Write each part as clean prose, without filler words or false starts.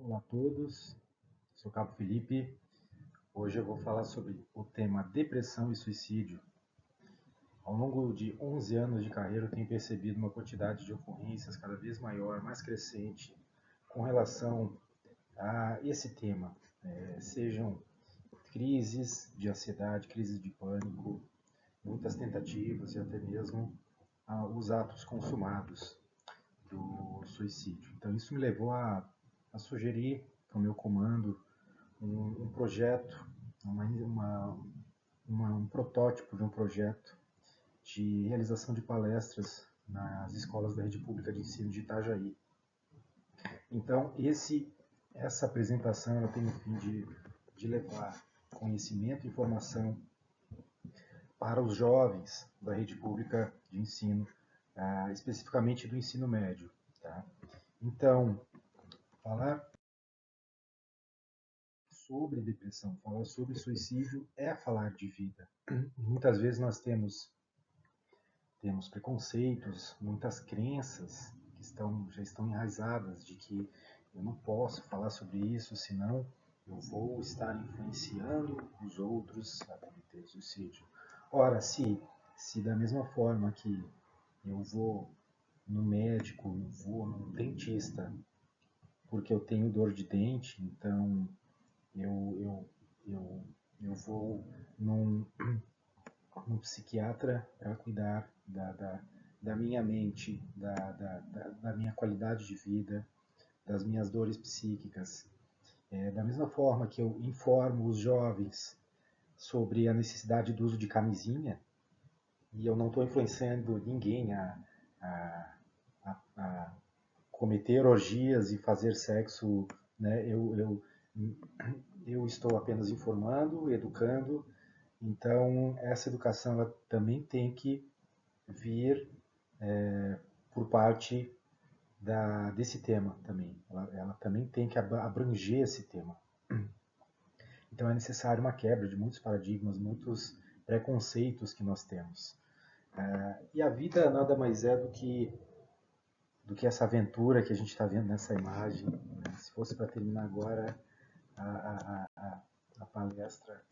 Olá a todos, sou o Cabo Felipe. Hoje eu vou falar sobre o tema depressão e suicídio. Ao longo de 11 anos de carreira, eu tenho percebido uma quantidade de ocorrências cada vez maior, mais crescente, com relação a esse tema. Sejam crises de ansiedade, crises de pânico, muitas tentativas e até mesmo os atos consumados do suicídio. Então isso me levou a sugerir para o meu comando um projeto, um protótipo de um projeto de realização de palestras nas escolas da rede pública de ensino de Itajaí. Então, essa apresentação ela tem o fim de levar conhecimento e informação para os jovens da rede pública de ensino, especificamente do ensino médio. Tá? Então, falar sobre depressão, falar sobre suicídio é falar de vida. Muitas vezes nós temos preconceitos, muitas crenças que já estão enraizadas de que eu não posso falar sobre isso, senão eu vou estar influenciando os outros a cometer suicídio. Ora, se da mesma forma que eu vou no médico, eu vou no dentista, porque eu tenho dor de dente, então eu vou num psiquiatra para cuidar da minha mente, da minha qualidade de vida, das minhas dores psíquicas. Da mesma forma que eu informo os jovens sobre a necessidade do uso de camisinha, e eu não estou influenciando ninguém a cometer orgias e fazer sexo, né? Eu estou apenas informando, educando. Então, essa educação ela também tem que vir por parte desse tema também. Ela também tem que abranger esse tema. Então, é necessário uma quebra de muitos paradigmas, muitos preconceitos que nós temos. E a vida nada mais é do que essa aventura que a gente está vendo nessa imagem. Né? Se fosse para terminar agora a palestra,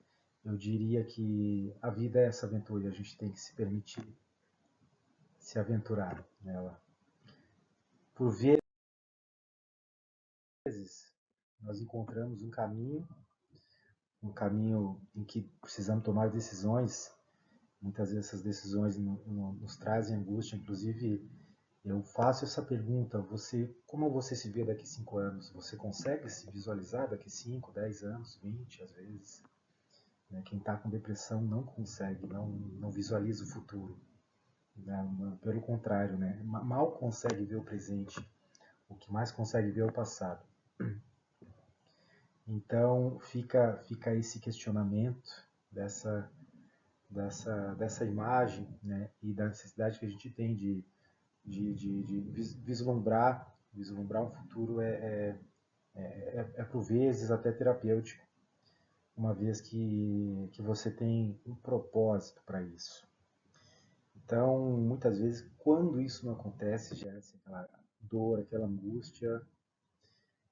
eu diria que a vida é essa aventura e a gente tem que se permitir se aventurar nela. Por vezes, nós encontramos um caminho em que precisamos tomar decisões. Muitas vezes essas decisões nos trazem angústia. Inclusive, eu faço essa pergunta: como você se vê daqui a 5 anos? Você consegue se visualizar daqui a 5, 10 anos, 20 às vezes? Quem está com depressão não consegue, não visualiza o futuro. Pelo contrário, né? Mal consegue ver o presente. O que mais consegue ver é o passado. Então fica esse questionamento dessa imagem, né? E da necessidade que a gente tem de vislumbrar um futuro por vezes até terapêutico, uma vez que você tem um propósito para isso. Então, muitas vezes, quando isso não acontece, gera-se aquela dor, aquela angústia,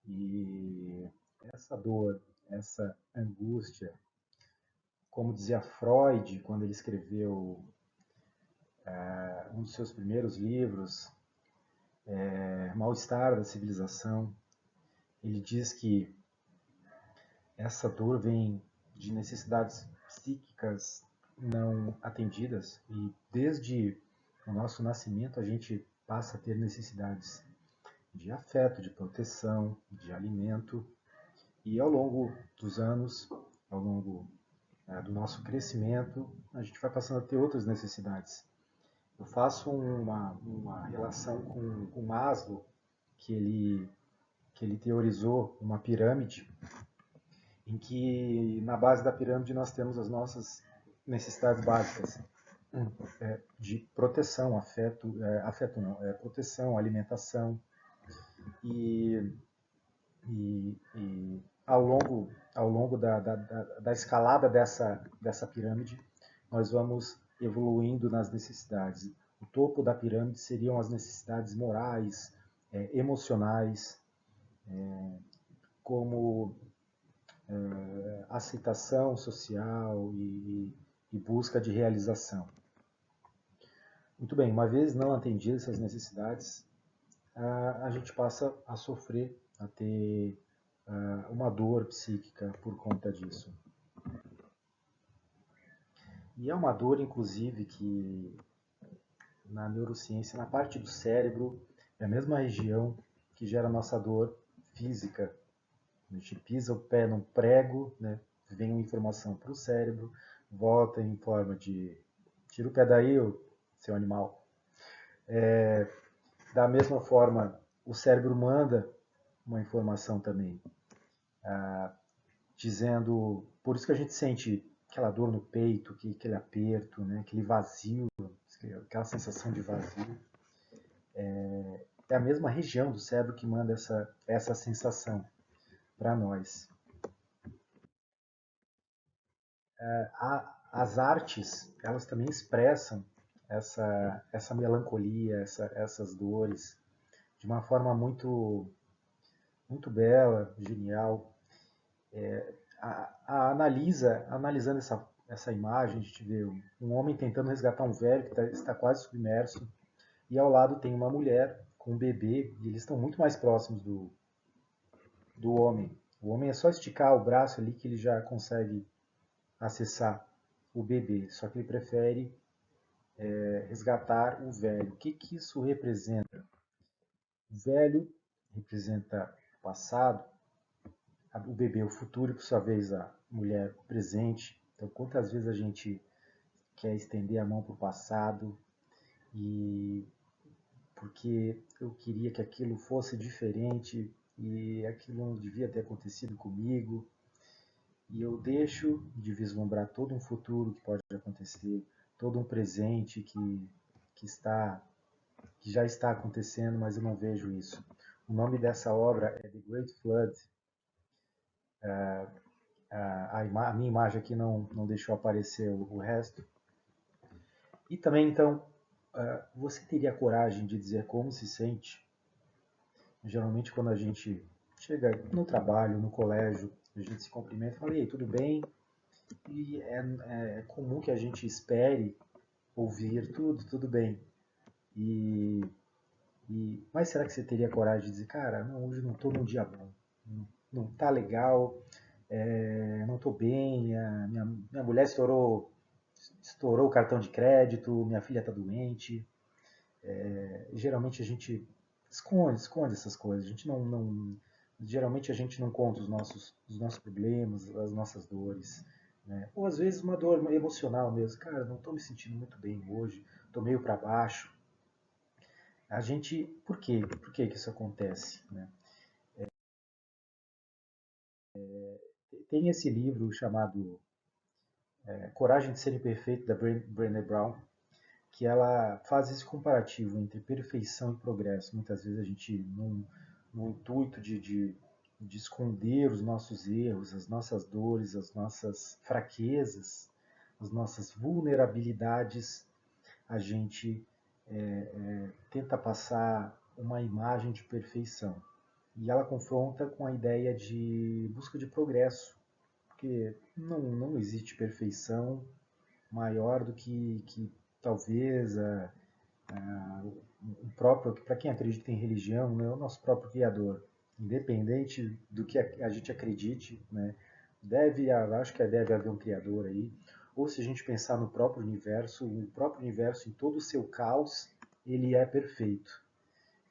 e essa dor, essa angústia, como dizia Freud, quando ele escreveu um dos seus primeiros livros, Mal-Estar da Civilização, ele diz que essa dor vem de necessidades psíquicas não atendidas, e desde o nosso nascimento a gente passa a ter necessidades de afeto, de proteção, de alimento, e ao longo dos anos, ao longo do nosso crescimento, a gente vai passando a ter outras necessidades. Eu faço uma relação com Maslow, que ele teorizou uma pirâmide, em que na base da pirâmide nós temos as nossas necessidades básicas de proteção, proteção, alimentação, e ao longo da escalada dessa pirâmide, nós vamos evoluindo nas necessidades. O topo da pirâmide seriam as necessidades morais, emocionais, como aceitação social e busca de realização. Muito bem, uma vez não atendidas essas necessidades, a gente passa a sofrer, a ter uma dor psíquica por conta disso. E é uma dor, inclusive, que na neurociência, na parte do cérebro, é a mesma região que gera a nossa dor física. A gente pisa o pé num prego, né? Vem uma informação para o cérebro, volta em forma de tira o pé daí, seu animal. Da mesma forma, o cérebro manda uma informação também, dizendo, por isso que a gente sente aquela dor no peito, aquele aperto, né? Aquele vazio, aquela sensação de vazio. É a mesma região do cérebro que manda essa sensação para nós. As artes, elas também expressam essa melancolia, essas dores, de uma forma muito bela, genial. Analisando essa imagem, a gente vê um homem tentando resgatar um velho que está quase submerso, e ao lado tem uma mulher com um bebê, e eles estão muito mais próximos do homem. O homem é só esticar o braço ali que ele já consegue acessar o bebê, só que ele prefere resgatar o velho. O que isso representa? O velho representa o passado, o bebê o futuro e, por sua vez, a mulher o presente. Então, quantas vezes a gente quer estender a mão para o passado e porque eu queria que aquilo fosse diferente e aquilo não devia ter acontecido comigo, e eu deixo de vislumbrar todo um futuro que pode acontecer, todo um presente que já está acontecendo, mas eu não vejo isso. O nome dessa obra é The Great Flood. A minha imagem aqui não deixou aparecer o resto. E também, então, você teria coragem de dizer como se sente? Geralmente, quando a gente chega no trabalho, no colégio, a gente se cumprimenta e fala, e aí, tudo bem? E é comum que a gente espere ouvir tudo bem. Mas será que você teria coragem de dizer, cara, não, hoje não estou num dia bom, não tá legal, não estou bem, minha mulher estourou o cartão de crédito, minha filha está doente. Geralmente a gente esconde essas coisas, a gente geralmente a gente não conta os nossos problemas, as nossas dores, né? Ou às vezes uma dor emocional mesmo, cara, não estou me sentindo muito bem hoje, estou meio para baixo. Por quê? Por que isso acontece, né? Tem esse livro chamado Coragem de Ser Imperfeito, da Brené Brown, que ela faz esse comparativo entre perfeição e progresso. Muitas vezes a gente, no intuito de esconder os nossos erros, as nossas dores, as nossas fraquezas, as nossas vulnerabilidades, a gente tenta passar uma imagem de perfeição. E ela confronta com a ideia de busca de progresso, porque não existe perfeição maior do que talvez o próprio, para quem acredita em religião, né, o nosso próprio Criador. Independente do que a gente acredite, né, acho que deve haver um Criador aí. Ou se a gente pensar no próprio universo, o próprio universo em todo o seu caos, ele é perfeito.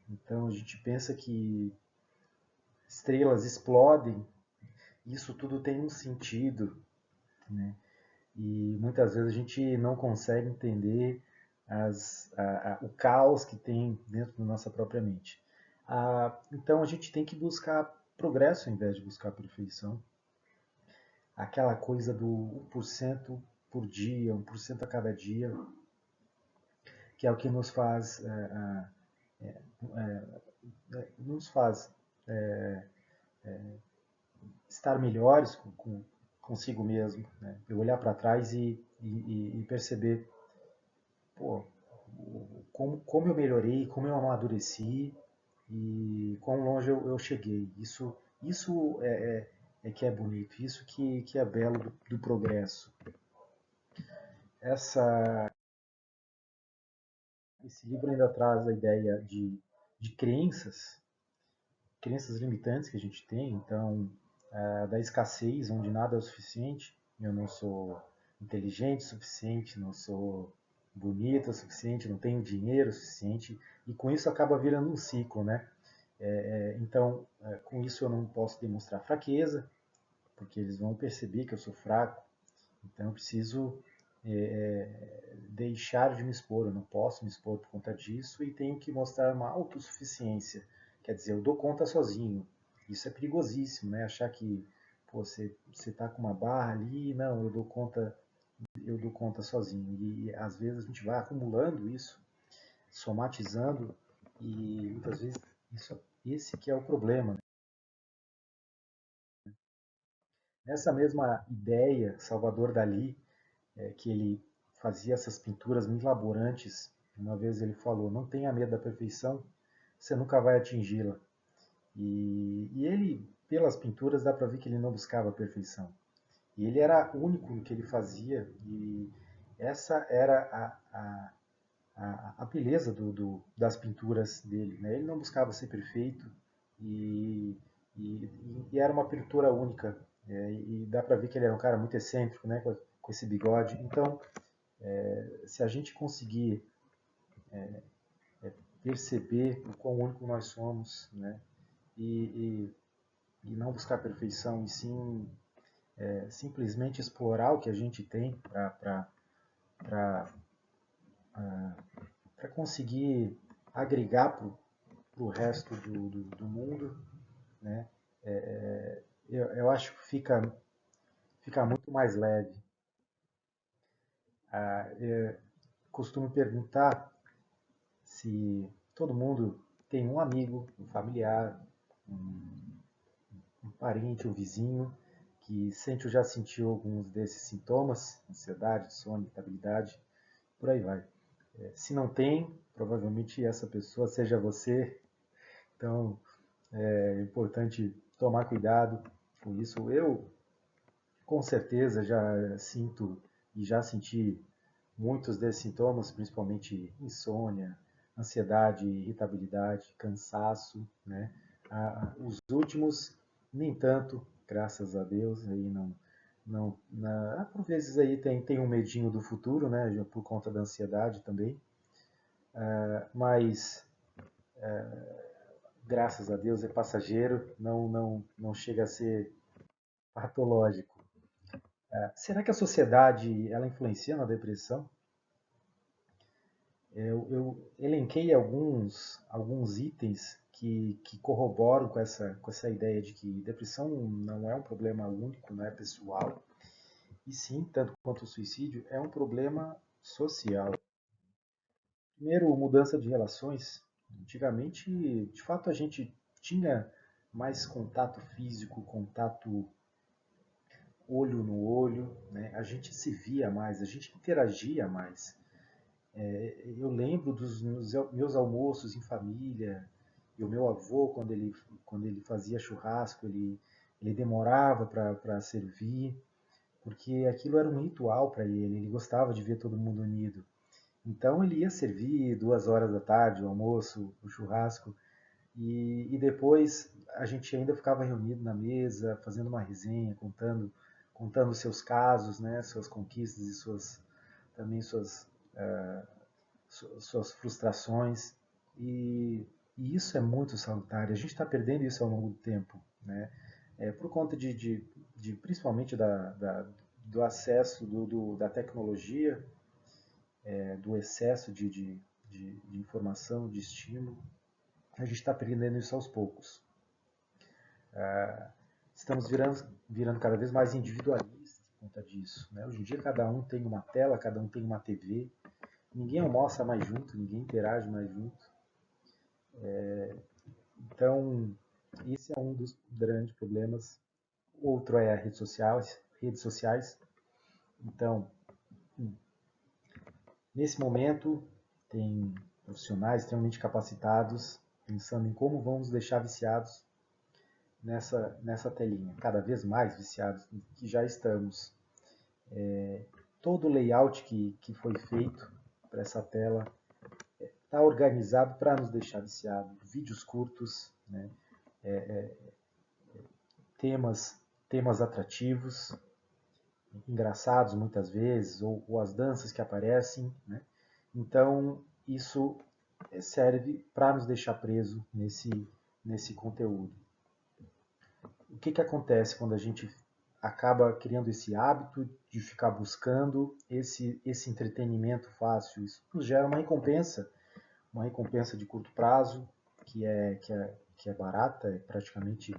Então a gente pensa que estrelas explodem, isso tudo tem um sentido, né? E muitas vezes a gente não consegue entender o caos que tem dentro da nossa própria mente. Então a gente tem que buscar progresso ao invés de buscar perfeição. Aquela coisa do 1% por dia, 1% a cada dia, que é o que nos faz, nos faz estar melhores consigo mesmo. Né? Eu olhar para trás e perceber, pô, como eu melhorei, como eu amadureci e quão longe eu cheguei. Isso Isso é que é bonito, isso que é belo do progresso. Essa, esse livro ainda traz a ideia de crenças limitantes que a gente tem, então, da escassez, onde nada é o suficiente. Eu não sou inteligente o suficiente, não sou bonito o suficiente, não tenho dinheiro o suficiente, e com isso acaba virando um ciclo, né? Então, com isso eu não posso demonstrar fraqueza, porque eles vão perceber que eu sou fraco, então eu preciso deixar de me expor, eu não posso me expor por conta disso e tenho que mostrar uma autossuficiência. Quer dizer, eu dou conta sozinho. Isso é perigosíssimo, né? Achar que pô, você está com uma barra ali, não, eu dou conta sozinho. E às vezes a gente vai acumulando isso, somatizando, e muitas vezes esse que é o problema. Né? Nessa mesma ideia, Salvador Dalí, que ele fazia essas pinturas muito elaborantes. Uma vez ele falou: não tenha medo da perfeição, você nunca vai atingi-la. E ele, pelas pinturas, dá para ver que ele não buscava a perfeição. E ele era único no que ele fazia, e essa era a beleza das pinturas dele. Né? Ele não buscava ser perfeito, e, e era uma pintura única. E dá para ver que ele era um cara muito excêntrico, né? Com esse bigode. Então, se a gente conseguir perceber o quão único nós somos, né? E, e não buscar perfeição, e sim simplesmente explorar o que a gente tem para conseguir agregar para o resto do mundo, né? Eu acho que fica muito mais leve. Costumo perguntar se todo mundo tem um amigo, um familiar, um parente, um vizinho que sente ou já sentiu alguns desses sintomas, ansiedade, sono, irritabilidade, por aí vai. Se não tem, provavelmente essa pessoa seja você, então é importante tomar cuidado com isso. Eu, com certeza, já sinto e já senti muitos desses sintomas, principalmente insônia, ansiedade, irritabilidade, cansaço, né? Os últimos, nem tanto, graças a Deus, aí por vezes aí tem um medinho do futuro, né? Por conta da ansiedade também, mas graças a Deus é passageiro, não chega a ser patológico. Será que a sociedade ela influencia na depressão? Eu elenquei alguns itens que corroboram com essa ideia de que depressão não é um problema único, não é pessoal, e sim, tanto quanto o suicídio, é um problema social. Primeiro, mudança de relações. Antigamente, de fato, a gente tinha mais contato físico, contato olho no olho, né? A gente se via mais, a gente interagia mais. Eu lembro dos meus almoços em família, e o meu avô, quando ele fazia churrasco, ele demorava para servir, porque aquilo era um ritual para ele gostava de ver todo mundo unido. Então ele ia servir 2 horas da tarde, o almoço, o churrasco, e depois a gente ainda ficava reunido na mesa, fazendo uma resenha, contando seus casos, né, suas conquistas e também suas frustrações, e isso é muito salutar. A gente está perdendo isso ao longo do tempo, né? Por conta principalmente do acesso da tecnologia, do excesso de informação, de estímulo, a gente está perdendo isso aos poucos. Estamos virando cada vez mais individualistas por conta disso. Né? Hoje em dia cada um tem uma tela, cada um tem uma TV, ninguém almoça mais junto, ninguém interage mais junto. Então, esse é um dos grandes problemas. Outro é as redes sociais. Então, nesse momento, tem profissionais extremamente capacitados pensando em como vamos deixar viciados. nessa telinha, cada vez mais viciados, que já estamos. Todo o layout que foi feito para essa tela está organizado para nos deixar viciados. Vídeos curtos, né? temas atrativos, engraçados muitas vezes, ou as danças que aparecem, né? Então, isso serve para nos deixar preso nesse conteúdo. O que acontece quando a gente acaba criando esse hábito de ficar buscando esse entretenimento fácil? Isso nos gera uma recompensa de curto prazo, que é barata, é praticamente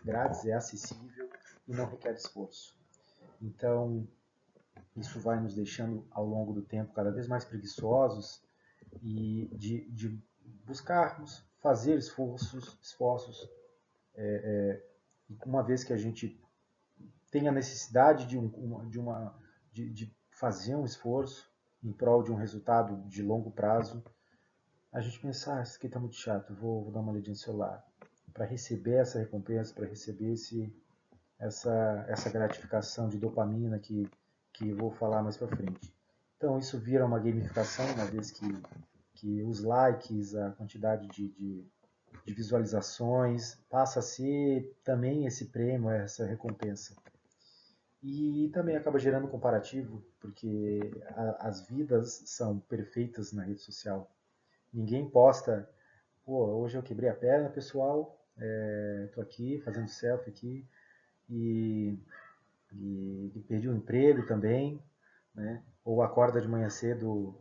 grátis, é acessível e não requer esforço. Então, isso vai nos deixando ao longo do tempo cada vez mais preguiçosos e de buscarmos fazer esforços, uma vez que a gente tem a necessidade de fazer um esforço em prol de um resultado de longo prazo, a gente pensa, isso aqui está muito chato, vou dar uma olhadinha no celular. Para receber essa recompensa, para receber essa gratificação de dopamina que vou falar mais para frente. Então isso vira uma gamificação, uma vez que os likes, a quantidade de visualizações, passa a ser também esse prêmio, essa recompensa. E também acaba gerando comparativo, porque as vidas são perfeitas na rede social. Ninguém posta, pô, hoje eu quebrei a perna, pessoal, tô aqui fazendo selfie aqui e perdi o emprego também, né? Ou acorda de manhã cedo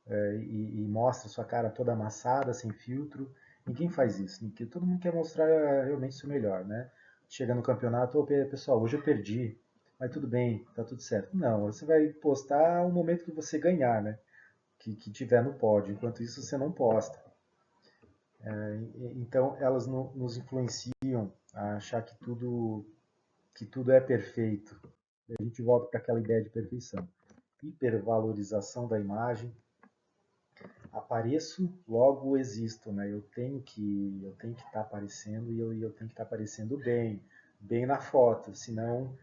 e mostra sua cara toda amassada, sem filtro. Ninguém faz isso. Todo mundo quer mostrar realmente o seu melhor, né? Chega no campeonato, pessoal, hoje eu perdi, mas tudo bem, tá tudo certo. Não, você vai postar o momento que você ganhar, né? Que tiver no pódio. Enquanto isso, você não posta. Então, elas nos influenciam a achar que tudo é perfeito. A gente volta para aquela ideia de perfeição. Hipervalorização da imagem. Apareço, logo existo, né? Eu tenho que estar aparecendo e eu tenho que estar aparecendo bem na foto, senão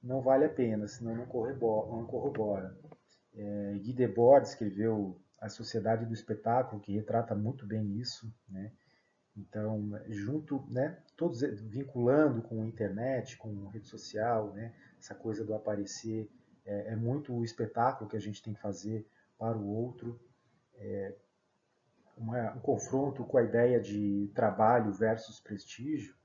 não vale a pena, senão não corrobora. Guy Debord escreveu A Sociedade do Espetáculo, que retrata muito bem isso, né? Então, junto, né, todos vinculando com a internet, com a rede social, né, essa coisa do aparecer, é muito o espetáculo que a gente tem que fazer para o outro, um confronto com a ideia de trabalho versus prestígio,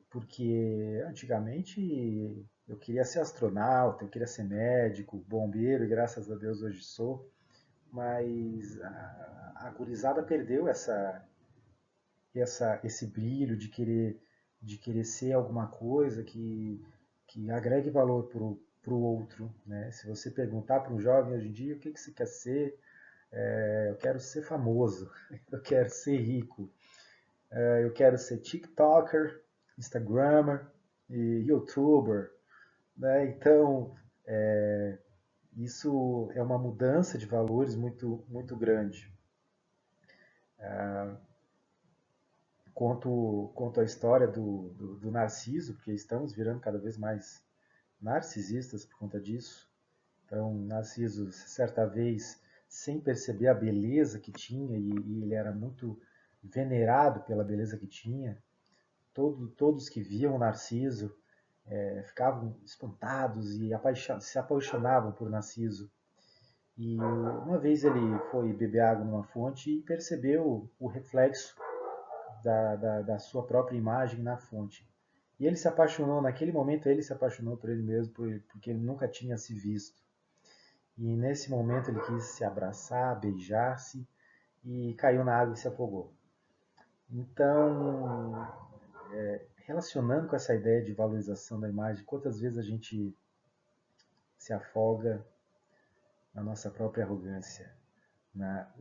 porque antigamente eu queria ser astronauta, eu queria ser médico, bombeiro, e graças a Deus hoje sou, mas a gurizada perdeu esse brilho de querer ser alguma coisa que agregue valor para o outro, né? Se você perguntar para um jovem hoje em dia o que você quer ser, eu quero ser famoso, eu quero ser rico, eu quero ser TikToker, Instagrammer e YouTuber, né? Então, isso é uma mudança de valores muito grande. Conto a história do Narciso, porque estamos virando cada vez mais narcisistas por conta disso. Então, Narciso, certa vez, sem perceber a beleza que tinha, e ele era muito venerado pela beleza que tinha, todos que viam Narciso ficavam espantados e se apaixonavam por Narciso. E uma vez ele foi beber água numa fonte e percebeu o reflexo da sua própria imagem na fonte. E ele se apaixonou, naquele momento ele se apaixonou por ele mesmo, porque ele nunca tinha se visto. E nesse momento ele quis se abraçar, beijar-se e caiu na água e se afogou. Então, relacionando com essa ideia de valorização da imagem, quantas vezes a gente se afoga na nossa própria arrogância,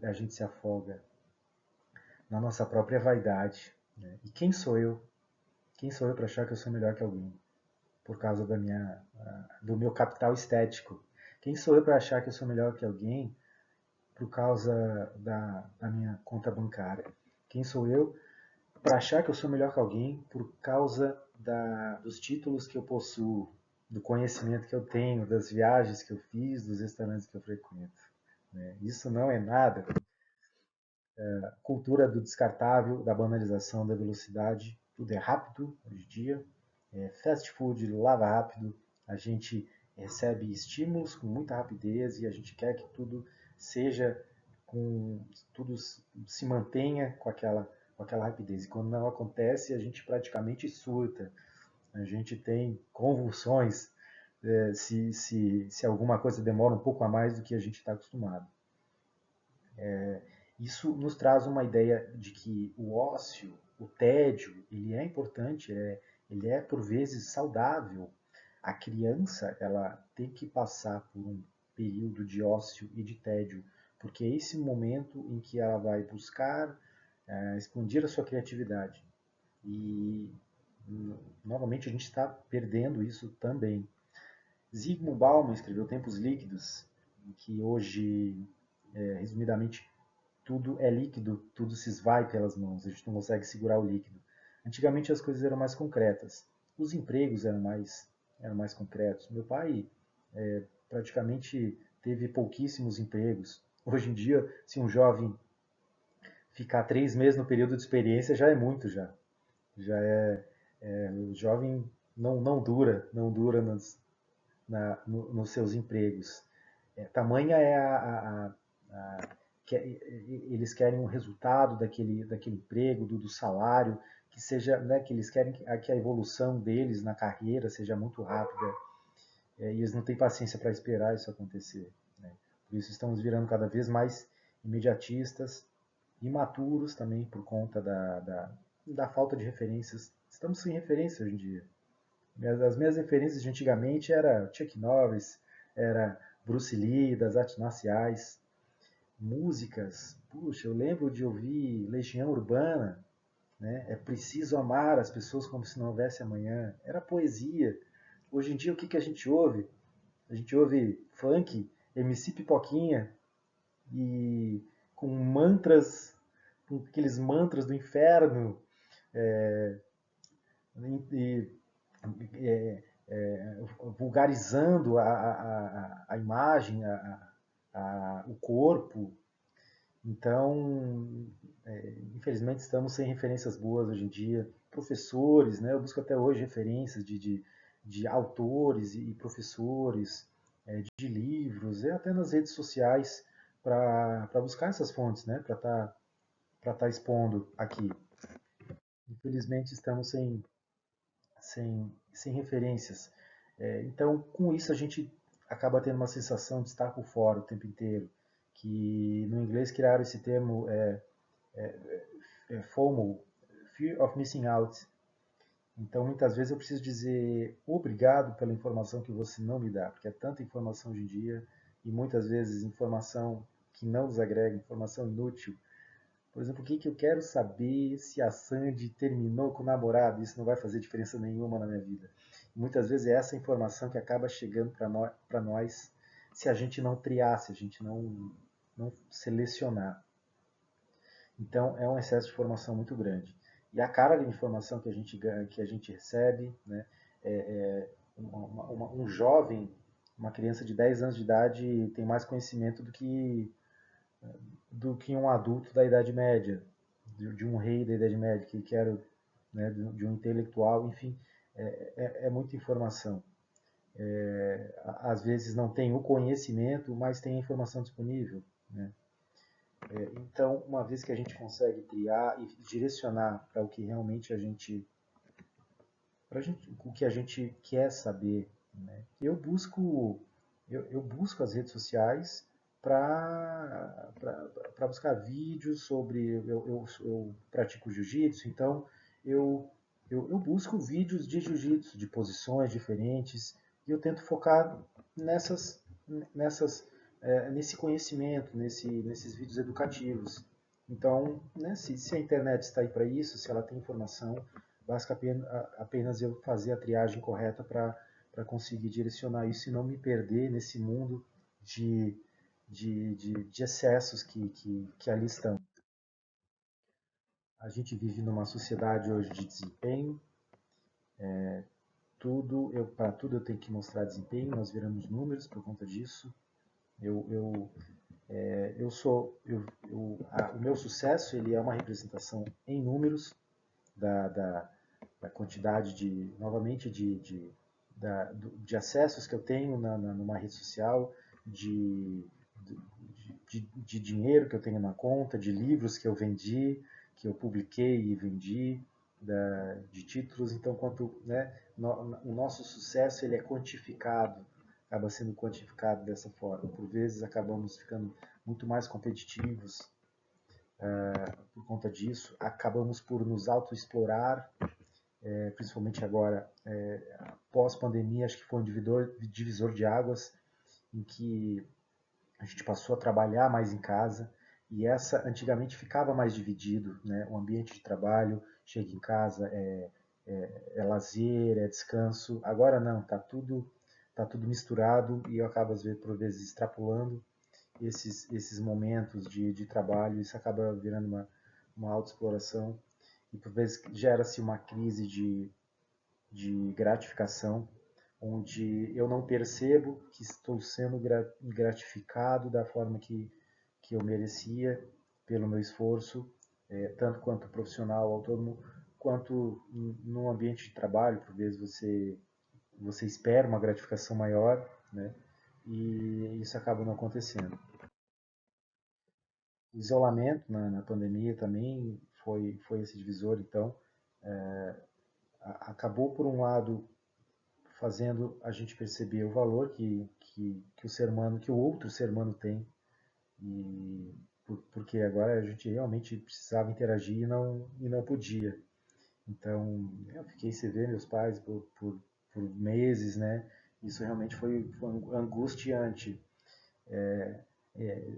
a gente se afoga na nossa própria vaidade. Né? E quem sou eu? Quem sou eu para achar que eu sou melhor que alguém? Por causa do meu capital estético. Quem sou eu para achar que eu sou melhor que alguém por causa da minha conta bancária? Quem sou eu para achar que eu sou melhor que alguém por causa dos títulos que eu possuo, do conhecimento que eu tenho, das viagens que eu fiz, dos restaurantes que eu frequento. Né? Isso não é nada. A cultura do descartável, da banalização, da velocidade, tudo é rápido hoje em dia. Fast food, lava rápido, a gente recebe estímulos com muita rapidez e a gente quer que tudo seja tudo se mantenha com aquela rapidez. E quando não acontece, a gente praticamente surta. A gente tem convulsões se alguma coisa demora um pouco a mais do que a gente está acostumado. Isso nos traz uma ideia de que o ócio, o tédio, ele é importante, ele é por vezes saudável. A criança, ela tem que passar por um período de ócio e de tédio, porque é esse momento em que ela vai buscar expandir a sua criatividade. E novamente a gente está perdendo isso também. Zygmunt Bauman escreveu Tempos Líquidos, em que hoje, resumidamente, tudo é líquido, tudo se esvai pelas mãos, a gente não consegue segurar o líquido. Antigamente as coisas eram mais concretas, os empregos eram mais concretos. Meu pai praticamente teve pouquíssimos empregos. Hoje em dia, se um jovem ficar 3 meses no período de experiência, já é muito já. O jovem não dura nos seus empregos. Tamanha é que eles querem um resultado daquele emprego, do salário, que seja, né, que eles querem que a evolução deles na carreira seja muito rápida, e eles não têm paciência para esperar isso acontecer. Né? Por isso estamos virando cada vez mais imediatistas, imaturos também por conta da falta de referências. Estamos sem referência hoje em dia. As minhas referências de antigamente era Chuck Norris, era Bruce Lee, das artes marciais. Músicas, puxa, eu lembro de ouvir Legião Urbana, né? É preciso amar as pessoas como se não houvesse amanhã. Era poesia. Hoje em dia o que a gente ouve? A gente ouve funk, MC Pipoquinha e com mantras, com aqueles mantras do inferno, é, e, vulgarizando a imagem, o corpo. Então, infelizmente, estamos sem referências boas hoje em dia. Professores, né? Eu busco até hoje referências de autores e professores, de livros, e até nas redes sociais, para buscar essas fontes, né? Para tá expondo aqui. Infelizmente, estamos sem referências. Então, com isso, a gente acaba tendo uma sensação de estar por fora o tempo inteiro. Que no inglês criaram esse termo FOMO, Fear of Missing Out. Então, muitas vezes eu preciso dizer obrigado pela informação que você não me dá, porque é tanta informação hoje em dia e muitas vezes informação que não nos agrega, informação inútil. Por exemplo, o que eu quero saber se a Sandy terminou com o namorado? Isso não vai fazer diferença nenhuma na minha vida. Muitas vezes é essa informação que acaba chegando para nós se a gente não triar, se a gente não selecionar. Então, é um excesso de informação muito grande. E a carga de informação que a gente recebe, né, um jovem, uma criança de 10 anos de idade tem mais conhecimento do que um adulto da Idade Média, de um rei da Idade Média, que era, né, de um intelectual, enfim, é muita informação. Às vezes não tem o conhecimento, mas tem a informação disponível. Né? Então, uma vez que a gente consegue criar e direcionar para o que realmente o que a gente quer saber, né? Eu busco as redes sociais para buscar vídeos sobre. Eu pratico jiu-jitsu, então eu, eu busco vídeos de jiu-jitsu, de posições diferentes, e eu tento focar nessas, nessas, nesse conhecimento, nesses vídeos educativos. Então, né, se a internet está aí para isso, se ela tem informação, basta apenas eu fazer a triagem correta para conseguir direcionar isso e não me perder nesse mundo de excessos que ali estão. A gente vive numa sociedade hoje de desempenho, para tudo eu tenho que mostrar desempenho, nós viramos números por conta disso. O meu sucesso ele é uma representação em números da quantidade novamente, de acessos que eu tenho numa rede social, de, de dinheiro que eu tenho na conta, de livros que eu vendi, que eu publiquei e vendi, de títulos. Então, o nosso sucesso ele é quantificado, acaba sendo quantificado dessa forma. Por vezes acabamos ficando muito mais competitivos por conta disso, acabamos por nos autoexplorar, principalmente agora, pós-pandemia, acho que foi um divisor de águas, em que a gente passou a trabalhar mais em casa, e antigamente ficava mais dividido, né? O ambiente de trabalho, chega em casa, é lazer, é descanso. Agora não, tá tudo misturado, e eu acabo, por vezes, extrapolando esses momentos de trabalho. Isso acaba virando uma autoexploração, e por vezes gera-se uma crise de gratificação, onde eu não percebo que estou sendo gratificado da forma que eu merecia pelo meu esforço, tanto quanto profissional, autônomo, quanto no ambiente de trabalho. Por vezes você espera uma gratificação maior, né? E isso acaba não acontecendo. O isolamento na pandemia também foi esse divisor. Então, acabou, por um lado, fazendo a gente perceber o valor que o ser humano, que o outro ser humano tem, e porque agora a gente realmente precisava interagir e não podia. Então, eu fiquei sem ver meus pais por meses, né? Isso realmente foi angustiante.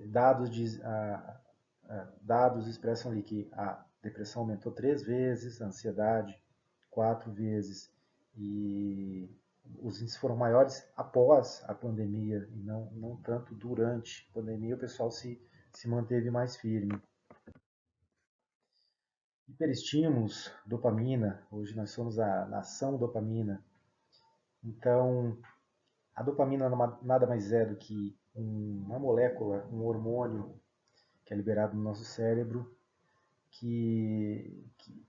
Dados, dados expressam ali que a depressão aumentou 3 vezes, a ansiedade 4 vezes, e os índices foram maiores após a pandemia, e não tanto durante a pandemia. O pessoal se manteve mais firme. Hiperestímulos, dopamina, hoje nós somos a nação dopamina. Então, a dopamina nada mais é do que uma molécula, um hormônio que é liberado no nosso cérebro, que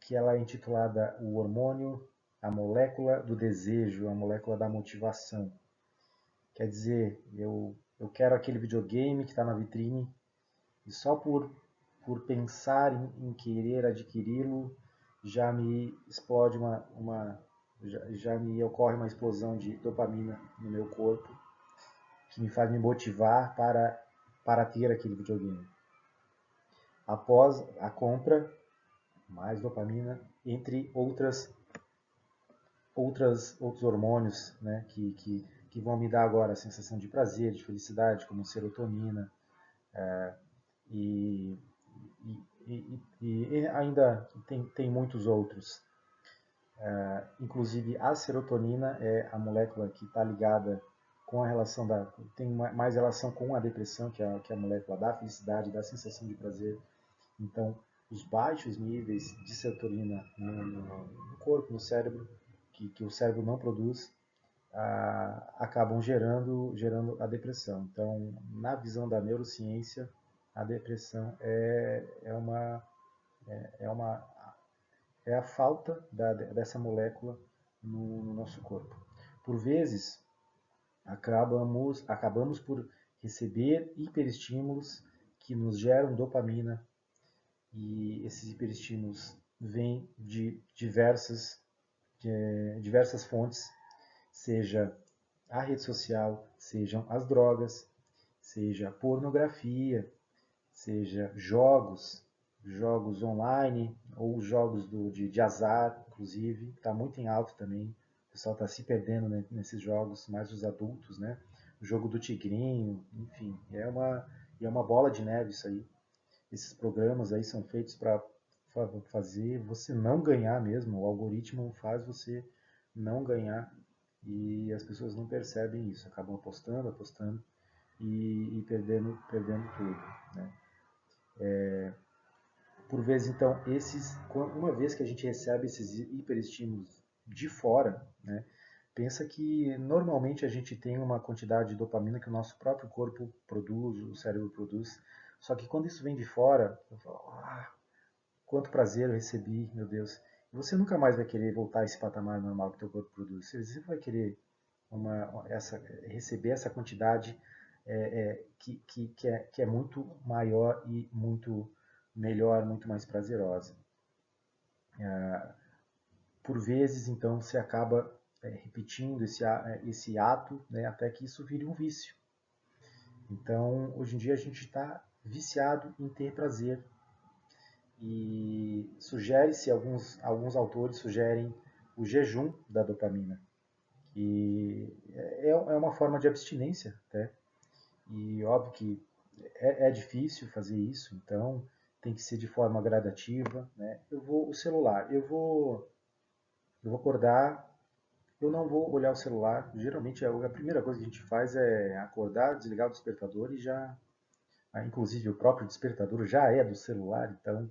ela é intitulada o hormônio, a molécula do desejo, a molécula da motivação. Quer dizer, eu quero aquele videogame que está na vitrine, e só por pensar em querer adquiri-lo, já me explode já me ocorre uma explosão de dopamina no meu corpo, que me faz me motivar para ter aquele videogame. Após a compra, mais dopamina, entre outros hormônios, né, que vão me dar agora a sensação de prazer, de felicidade, como serotonina, e, e ainda tem muitos outros. Inclusive, a serotonina é a molécula que está ligada com a relação tem mais relação com a depressão, que é a molécula da felicidade, da sensação de prazer. Então, os baixos níveis de serotonina no corpo, no cérebro, que o cérebro não produz, acabam gerando a depressão. Então, na visão da neurociência, a depressão é uma é a falta dessa molécula no nosso corpo. Por vezes, acabamos por receber hiperestímulos que nos geram dopamina, e esses hiperestímulos vêm de diversas fontes, seja a rede social, sejam as drogas, seja pornografia, seja jogos online, ou jogos de azar, inclusive, está muito em alta também. O pessoal está se perdendo, né, nesses jogos, mais os adultos, né? O jogo do tigrinho, enfim, é uma bola de neve isso aí. Esses programas aí são feitos para fazer você não ganhar mesmo. O algoritmo faz você não ganhar, e as pessoas não percebem isso, acabam apostando e perdendo tudo, né? Por vezes, então, uma vez que a gente recebe esses hiperestímulos de fora, né, pensa que normalmente a gente tem uma quantidade de dopamina que o nosso próprio corpo produz, o cérebro produz, só que quando isso vem de fora, eu falo, quanto prazer eu recebi, meu Deus. E você nunca mais vai querer voltar a esse patamar normal que o teu corpo produz. Você sempre vai querer receber essa quantidade que é muito maior e muito melhor, muito mais prazerosa. Por vezes, então, você acaba repetindo esse ato, né, até que isso vire um vício. Então, hoje em dia a gente está viciado em ter prazer. E sugere-se, alguns autores sugerem o jejum da dopamina, que é uma forma de abstinência, até. E óbvio que é difícil fazer isso, então tem que ser de forma gradativa, né? O celular, eu vou acordar, eu não vou olhar o celular. Geralmente a primeira coisa que a gente faz é acordar, desligar o despertador e já, inclusive o próprio despertador já é do celular, então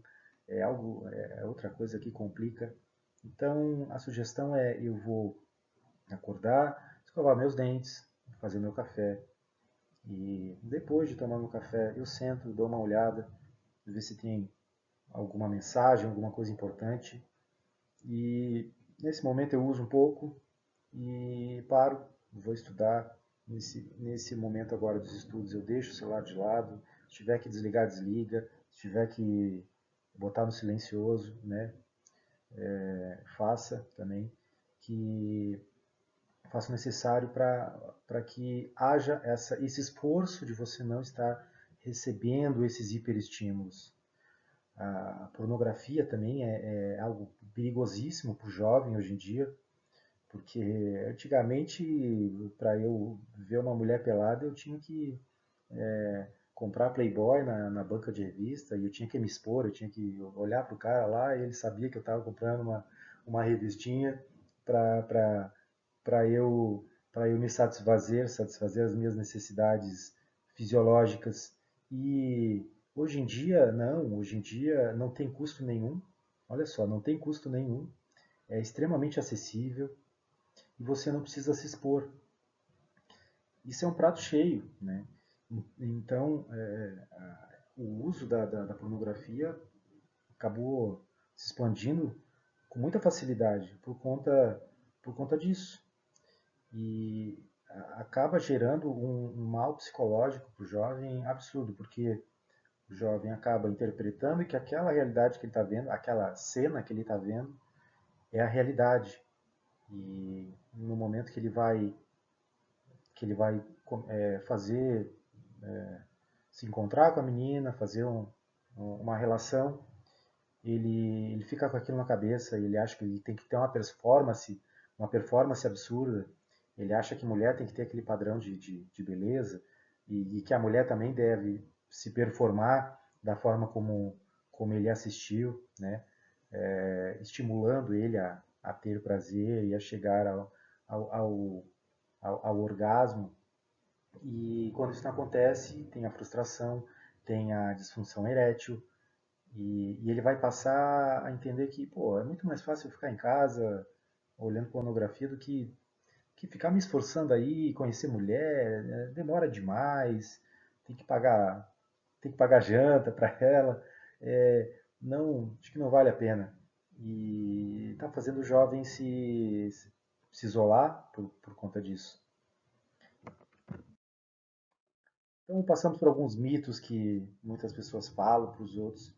é outra coisa que complica. Então a sugestão é eu vou acordar, escovar meus dentes, fazer meu café, e depois de tomar meu café, eu sento, dou uma olhada, ver se tem alguma mensagem, alguma coisa importante. E nesse momento eu uso um pouco e paro, vou estudar. Nesse momento agora dos estudos eu deixo o celular de lado, se tiver que desligar, desliga, se tiver que botar no silencioso, né, faça também, que faça o necessário para que haja esse esforço de você não estar recebendo esses hiperestímulos. A pornografia também é algo perigosíssimo para o jovem hoje em dia, porque antigamente, para eu ver uma mulher pelada, eu tinha que comprar Playboy na banca de revista, e eu tinha que me expor, eu tinha que olhar para o cara lá, e ele sabia que eu estava comprando uma revistinha para para eu para eu me satisfazer as minhas necessidades fisiológicas. E hoje em dia não tem custo nenhum. Olha só, não tem custo nenhum. É extremamente acessível e você não precisa se expor. Isso é um prato cheio, né? Então, o uso da pornografia acabou se expandindo com muita facilidade por conta disso. E acaba gerando um mal psicológico para o jovem absurdo, porque o jovem acaba interpretando que aquela realidade que ele está vendo, aquela cena que ele está vendo, é a realidade. E no momento que ele vai fazer, se encontrar com a menina, fazer uma relação, ele fica com aquilo na cabeça, ele acha que ele tem que ter uma performance absurda. Ele acha que mulher tem que ter aquele padrão de beleza e que a mulher também deve se performar da forma como ele assistiu, né? Estimulando ele a ter prazer e a chegar ao, ao, ao orgasmo. E quando isso não acontece, tem a frustração, tem a disfunção erétil, e ele vai passar a entender que, pô, é muito mais fácil eu ficar em casa olhando pornografia do que ficar me esforçando aí, conhecer mulher, né? Demora demais, tem que pagar janta para ela, não, acho que não vale a pena. E está fazendo o jovem se isolar por conta disso. Então passamos por alguns mitos que muitas pessoas falam para os outros,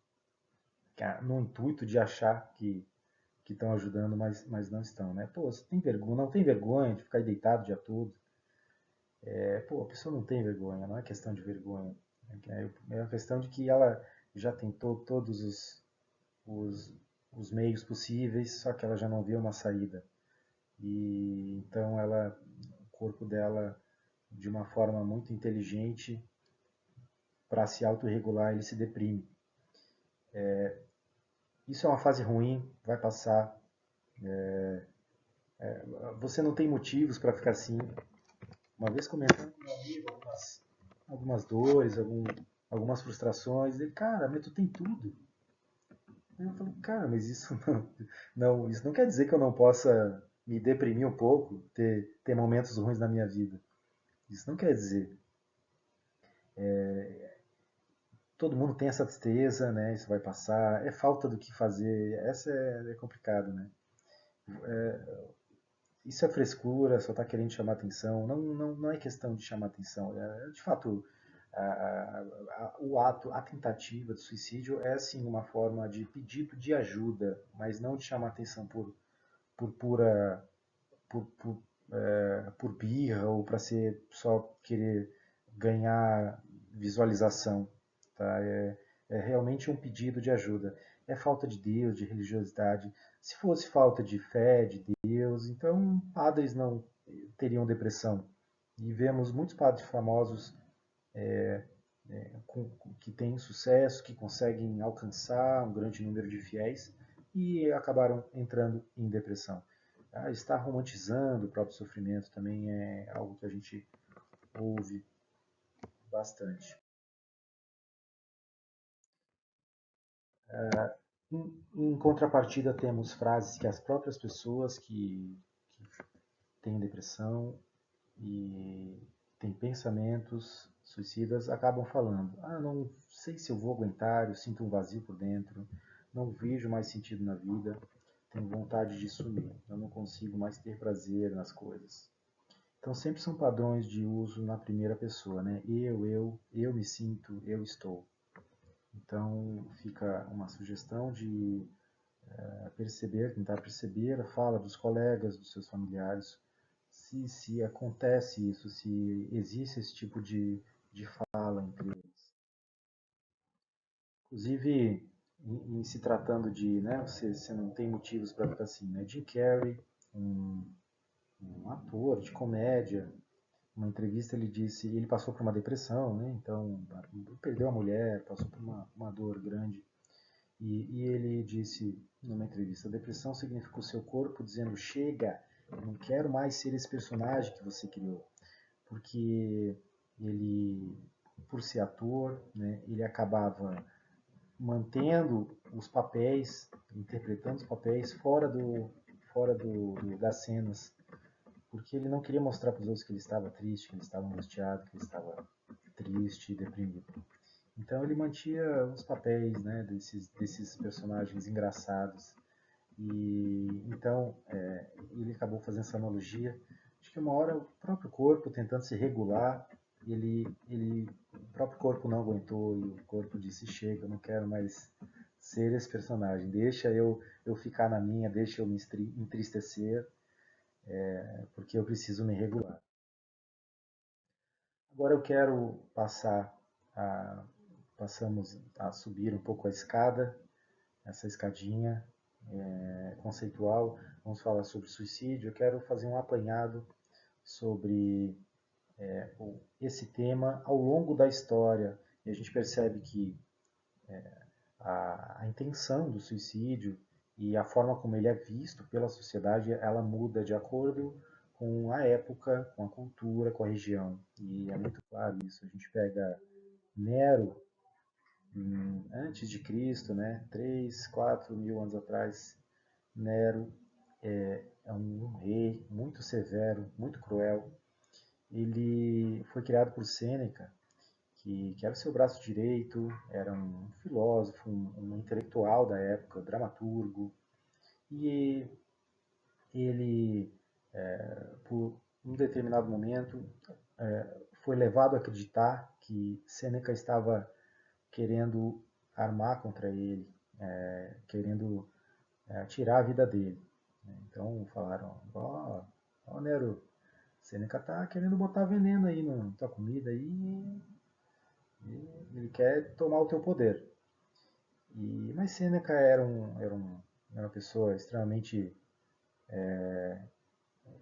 no intuito de achar que estão ajudando, mas não estão, né? Pô, você tem vergonha, não tem vergonha de ficar deitado o dia todo? Pô, a pessoa não tem vergonha, não é questão de vergonha. É uma questão de que ela já tentou todos os, os meios possíveis, só que ela já não vê uma saída. E então o corpo dela, de uma forma muito inteligente, para se autorregular, ele se deprime. Isso é uma fase ruim, vai passar. Você não tem motivos para ficar assim. Uma vez comentando com meu amigo algumas dores, algumas frustrações, ele, cara, mas tu tem tudo. Aí eu falo, cara, mas isso não, isso não quer dizer que eu não possa me deprimir um pouco, ter momentos ruins na minha vida. Isso não quer dizer. Todo mundo tem essa tristeza, né? Isso vai passar. É falta do que fazer. Essa é complicado, né? Isso é frescura, só está querendo chamar atenção. Não é questão de chamar atenção. De fato, o ato, a tentativa de suicídio é sim uma forma de pedido de ajuda, mas não de chamar atenção por pura por birra ou para ser só querer ganhar visualização. Tá? É realmente um pedido de ajuda. É falta de Deus, de religiosidade. Se fosse falta de fé, de Deus, então padres não teriam depressão. E vemos muitos padres famosos que têm sucesso, que conseguem alcançar um grande número de fiéis e acabaram entrando em depressão. Estar romantizando o próprio sofrimento também é algo que a gente ouve bastante. Em contrapartida, temos frases que as próprias pessoas que têm depressão e têm pensamentos suicidas acabam falando: não sei se eu vou aguentar, eu sinto um vazio por dentro, não vejo mais sentido na vida, tenho vontade de sumir, eu não consigo mais ter prazer nas coisas. Então sempre são padrões de uso na primeira pessoa, né? Eu me sinto, eu estou. Então fica uma sugestão de perceber, tentar perceber a fala dos colegas, dos seus familiares, se acontece isso, se existe esse tipo de fala entre eles. Inclusive, em se tratando de, né, você não tem motivos para ficar assim, né? Jim Carrey, um, um ator de comédia, uma entrevista ele disse, ele passou por uma depressão, né? Então perdeu a mulher, passou por uma dor grande. E ele disse numa entrevista, a depressão significa o seu corpo dizendo, chega, eu não quero mais ser esse personagem que você criou. Porque ele, por ser ator, né, ele acabava mantendo os papéis, interpretando os papéis das cenas, porque ele não queria mostrar para os outros que ele estava triste, que ele estava angustiado, que ele estava triste e deprimido. Então ele mantinha os papéis, né, desses personagens engraçados. E então ele acabou fazendo essa analogia de que uma hora o próprio corpo tentando se regular, o próprio corpo não aguentou e o corpo disse, chega, eu não quero mais ser esse personagem, deixa eu ficar na minha, deixa eu me entristecer, porque eu preciso me regular. Agora eu quero a, passamos a subir um pouco a escada, essa escadinha conceitual. Vamos falar sobre suicídio. Eu quero fazer um apanhado sobre esse tema ao longo da história. E a gente percebe que a intenção do suicídio e a forma como ele é visto pela sociedade, ela muda de acordo com a época, com a cultura, com a região. E é muito claro isso. A gente pega Nero, antes de Cristo, né, 3, 4 mil anos atrás, Nero é um rei muito severo, muito cruel. Ele foi criado por Sêneca, que era o seu braço direito, era um filósofo, um intelectual da época, dramaturgo, e ele, por um determinado momento, foi levado a acreditar que Sêneca estava querendo armar contra ele, querendo tirar a vida dele. Então falaram, ó Nero, Sêneca tá querendo botar veneno aí na tua comida aí, e ele quer tomar o teu poder. Mas Sêneca era uma pessoa extremamente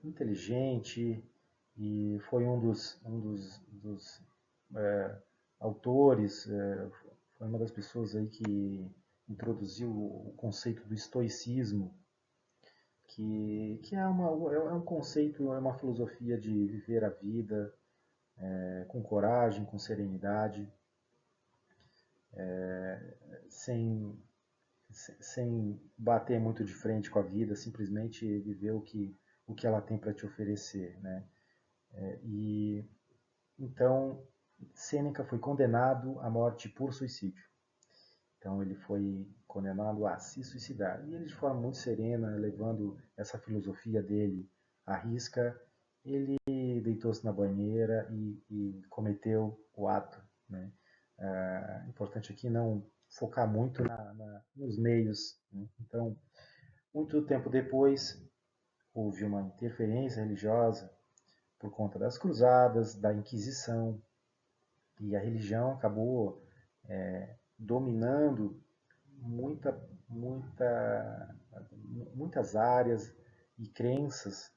inteligente e foi dos autores, foi uma das pessoas aí que introduziu o conceito do estoicismo, que é um conceito, é uma filosofia de viver a vida com coragem, com serenidade, sem, sem bater muito de frente com a vida, simplesmente viver o que ela tem para te oferecer, né? E então Sêneca foi condenado à morte por suicídio. Então ele foi condenado a se suicidar. E ele, de forma muito serena, levando essa filosofia dele à risca, ele deitou-se na banheira e cometeu o ato, né? Importante aqui não focar muito nos meios, né? Então, muito tempo depois, houve uma interferência religiosa por conta das cruzadas, da Inquisição, e a religião acabou dominando muita, muitas áreas e crenças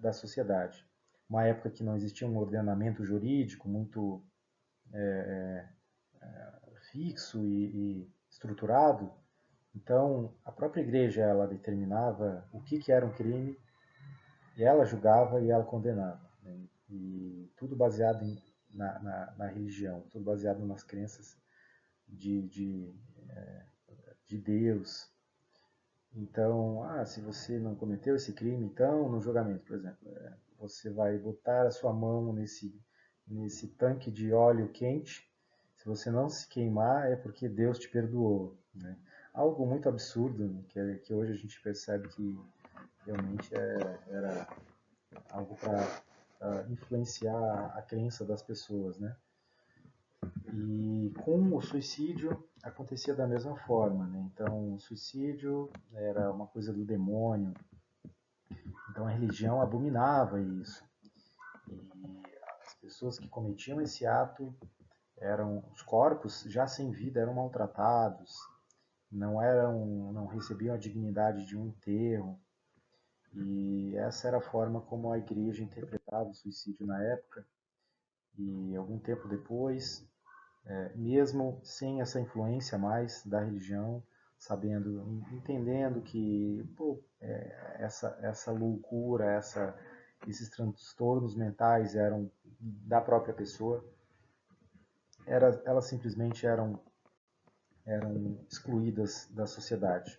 da sociedade. Uma época que não existia um ordenamento jurídico muito fixo e estruturado, então a própria igreja ela determinava o que era um crime, e ela julgava e ela condenava, né? E tudo baseado na religião, tudo baseado nas crenças de, de, de Deus. Então, se você não cometeu esse crime, então, no julgamento, por exemplo, você vai botar a sua mão nesse tanque de óleo quente. Se você não se queimar, é porque Deus te perdoou, né? Algo muito absurdo, né? Que hoje a gente percebe que realmente era algo para influenciar a crença das pessoas, né? E com o suicídio acontecia da mesma forma, né? Então, o suicídio era uma coisa do demônio. Então, a religião abominava isso. E as pessoas que cometiam esse ato os corpos já sem vida eram maltratados, não recebiam a dignidade de um enterro. E essa era a forma como a igreja interpretava o suicídio na época. E algum tempo depois, mesmo sem essa influência mais da religião, entendendo que essa loucura, esses transtornos mentais eram da própria pessoa, elas simplesmente eram excluídas da sociedade.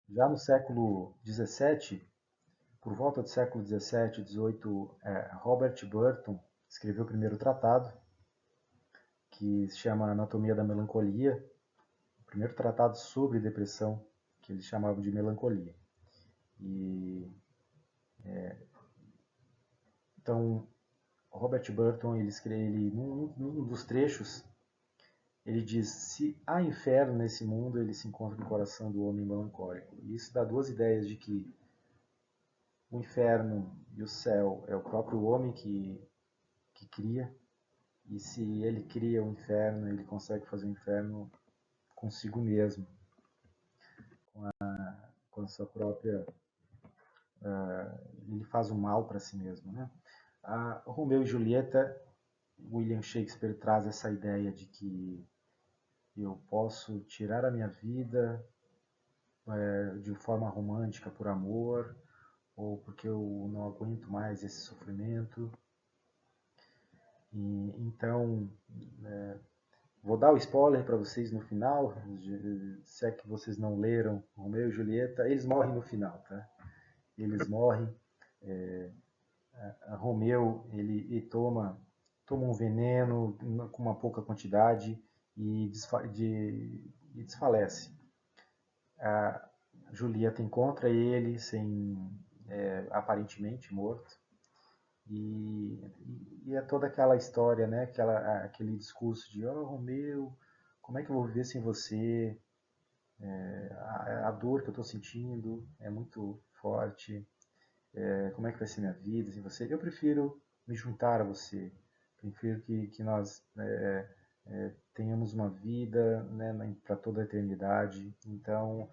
Já no século XVII, por volta do século XVII, XVIII, Robert Burton escreveu o primeiro tratado, que se chama Anatomia da Melancolia, o primeiro tratado sobre depressão, que eles chamavam de melancolia. Então, Robert Burton, num dos trechos, ele diz: se há inferno nesse mundo, ele se encontra no coração do homem melancólico. E isso dá duas ideias de que o inferno e o céu é o próprio homem que cria, e se ele cria o inferno, ele consegue fazer o inferno consigo mesmo, com a sua própria. Ele faz o mal para si mesmo, né? A Romeu e Julieta, William Shakespeare traz essa ideia de que eu posso tirar a minha vida de forma romântica por amor, ou porque eu não aguento mais esse sofrimento. E, então, vou dar o spoiler para vocês no final, se é que vocês não leram Romeu e Julieta, eles morrem no final, tá? Eles morrem. Romeu ele toma um veneno com uma pouca quantidade e desfalece. A Julieta encontra ele aparentemente morto, e é toda aquela história, né? Aquele discurso de Romeu, como é que eu vou viver sem você? A dor que eu estou sentindo é muito forte. Como é que vai ser minha vida sem você? Eu prefiro me juntar a você. Prefiro que nós tenhamos uma vida, né, para toda a eternidade. Então,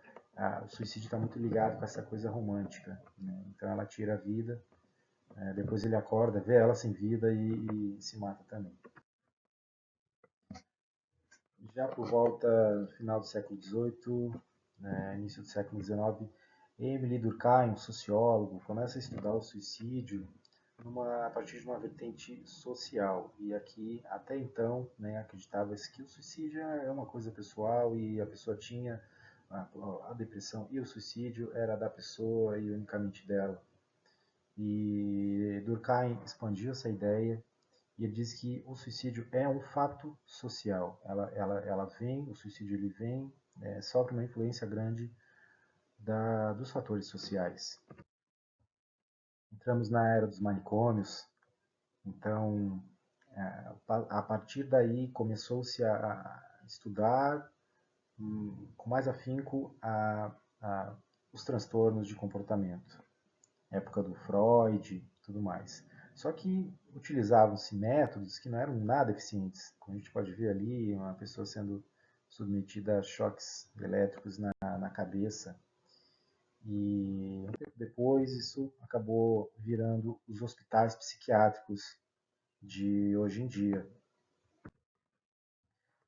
o suicídio está muito ligado com essa coisa romântica, né? Então, ela tira a vida, depois ele acorda, vê ela sem vida e se mata também. Já por volta final do século XVIII, início do século XIX, Emile Durkheim, um sociólogo, começa a estudar o suicídio a partir de uma vertente social. E aqui, até então, né, acreditava-se que o suicídio é uma coisa pessoal e a pessoa tinha a depressão e o suicídio era da pessoa e unicamente dela. E Durkheim expandiu essa ideia e ele diz que o suicídio é um fato social. Ela vem, o suicídio ele vem, sofre uma influência grande dos fatores sociais. Entramos na era dos manicômios, então a partir daí começou-se a estudar com mais afinco os transtornos de comportamento, época do Freud e tudo mais. Só que utilizavam-se métodos que não eram nada eficientes. Como a gente pode ver ali, uma pessoa sendo submetida a choques elétricos na cabeça. E um tempo depois isso acabou virando os hospitais psiquiátricos de hoje em dia.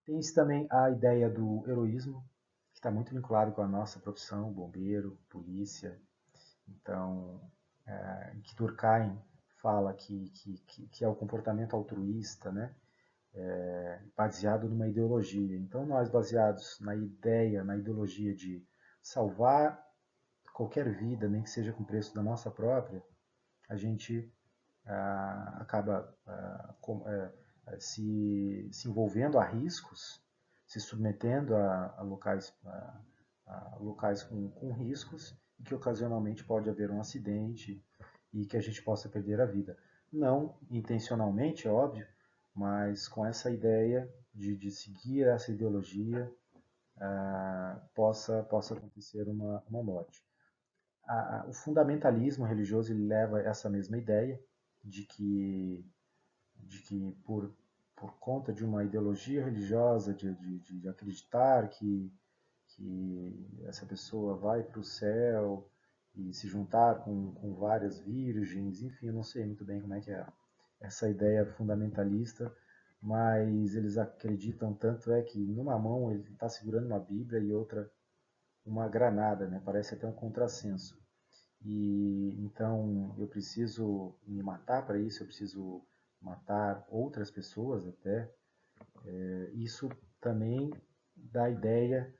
Tem também a ideia do heroísmo, que está muito vinculado com a nossa profissão, bombeiro, polícia. Então, que Durkheim fala que é o comportamento altruísta, né? Baseado numa ideologia. Então, nós, baseados na ideia, na ideologia de salvar qualquer vida, nem que seja com o preço da nossa própria, a gente acaba se envolvendo a riscos, se submetendo a locais com riscos, e que ocasionalmente pode haver um acidente e que a gente possa perder a vida. Não intencionalmente, é óbvio, mas com essa ideia de seguir essa ideologia, possa acontecer uma morte. O fundamentalismo religioso ele leva essa mesma ideia de que por conta de uma ideologia religiosa, de acreditar que essa pessoa vai para o céu e se juntar com várias virgens, enfim, eu não sei muito bem como é que é essa ideia fundamentalista, mas eles acreditam tanto é que numa mão ele está segurando uma Bíblia e outra uma granada, né? Parece até um contrassenso. E então eu preciso me matar para isso, eu preciso matar outras pessoas até. Isso também dá ideia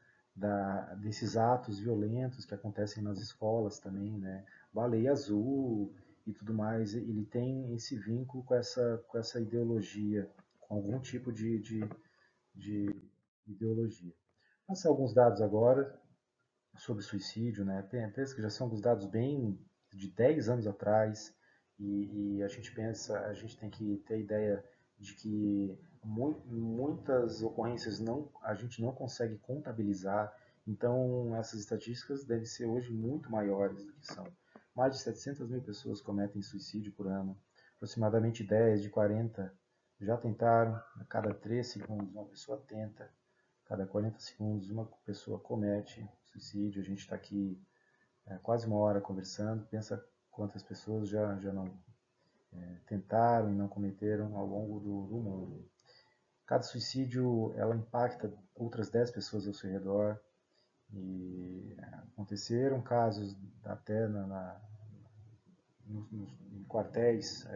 desses atos violentos que acontecem nas escolas também, né? Baleia Azul e tudo mais, ele tem esse vínculo com essa ideologia, com algum tipo de ideologia. Vou passar alguns dados agora sobre suicídio, né? Pensa que já são dos dados bem de 10 anos atrás e a gente tem que ter a ideia de que muitas ocorrências a gente não consegue contabilizar, então essas estatísticas devem ser hoje muito maiores do que são. Mais de 700 mil pessoas cometem suicídio por ano, aproximadamente 10 de 40 já tentaram, a cada 3 segundos uma pessoa tenta, cada 40 segundos uma pessoa comete suicídio. A gente está aqui quase uma hora conversando, pensa quantas pessoas já não tentaram e não cometeram ao longo do mundo. Cada suicídio ela impacta outras 10 pessoas ao seu redor e aconteceram casos até em quartéis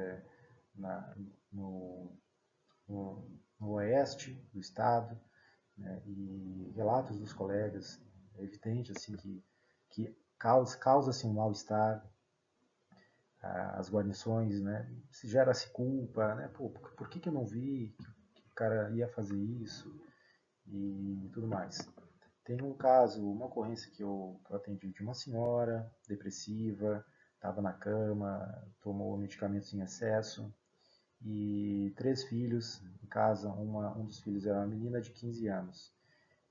na, no, no, no oeste do estado, né, e relatos dos colegas, é evidente assim que causa-se um mal-estar, as guarnições, né, se gera-se culpa, né, pô, por que eu não vi que o cara ia fazer isso e tudo mais. Tem um caso, uma ocorrência que eu atendi de uma senhora depressiva, estava na cama, tomou medicamentos em excesso e 3 filhos em casa. Um dos filhos era uma menina de 15 anos.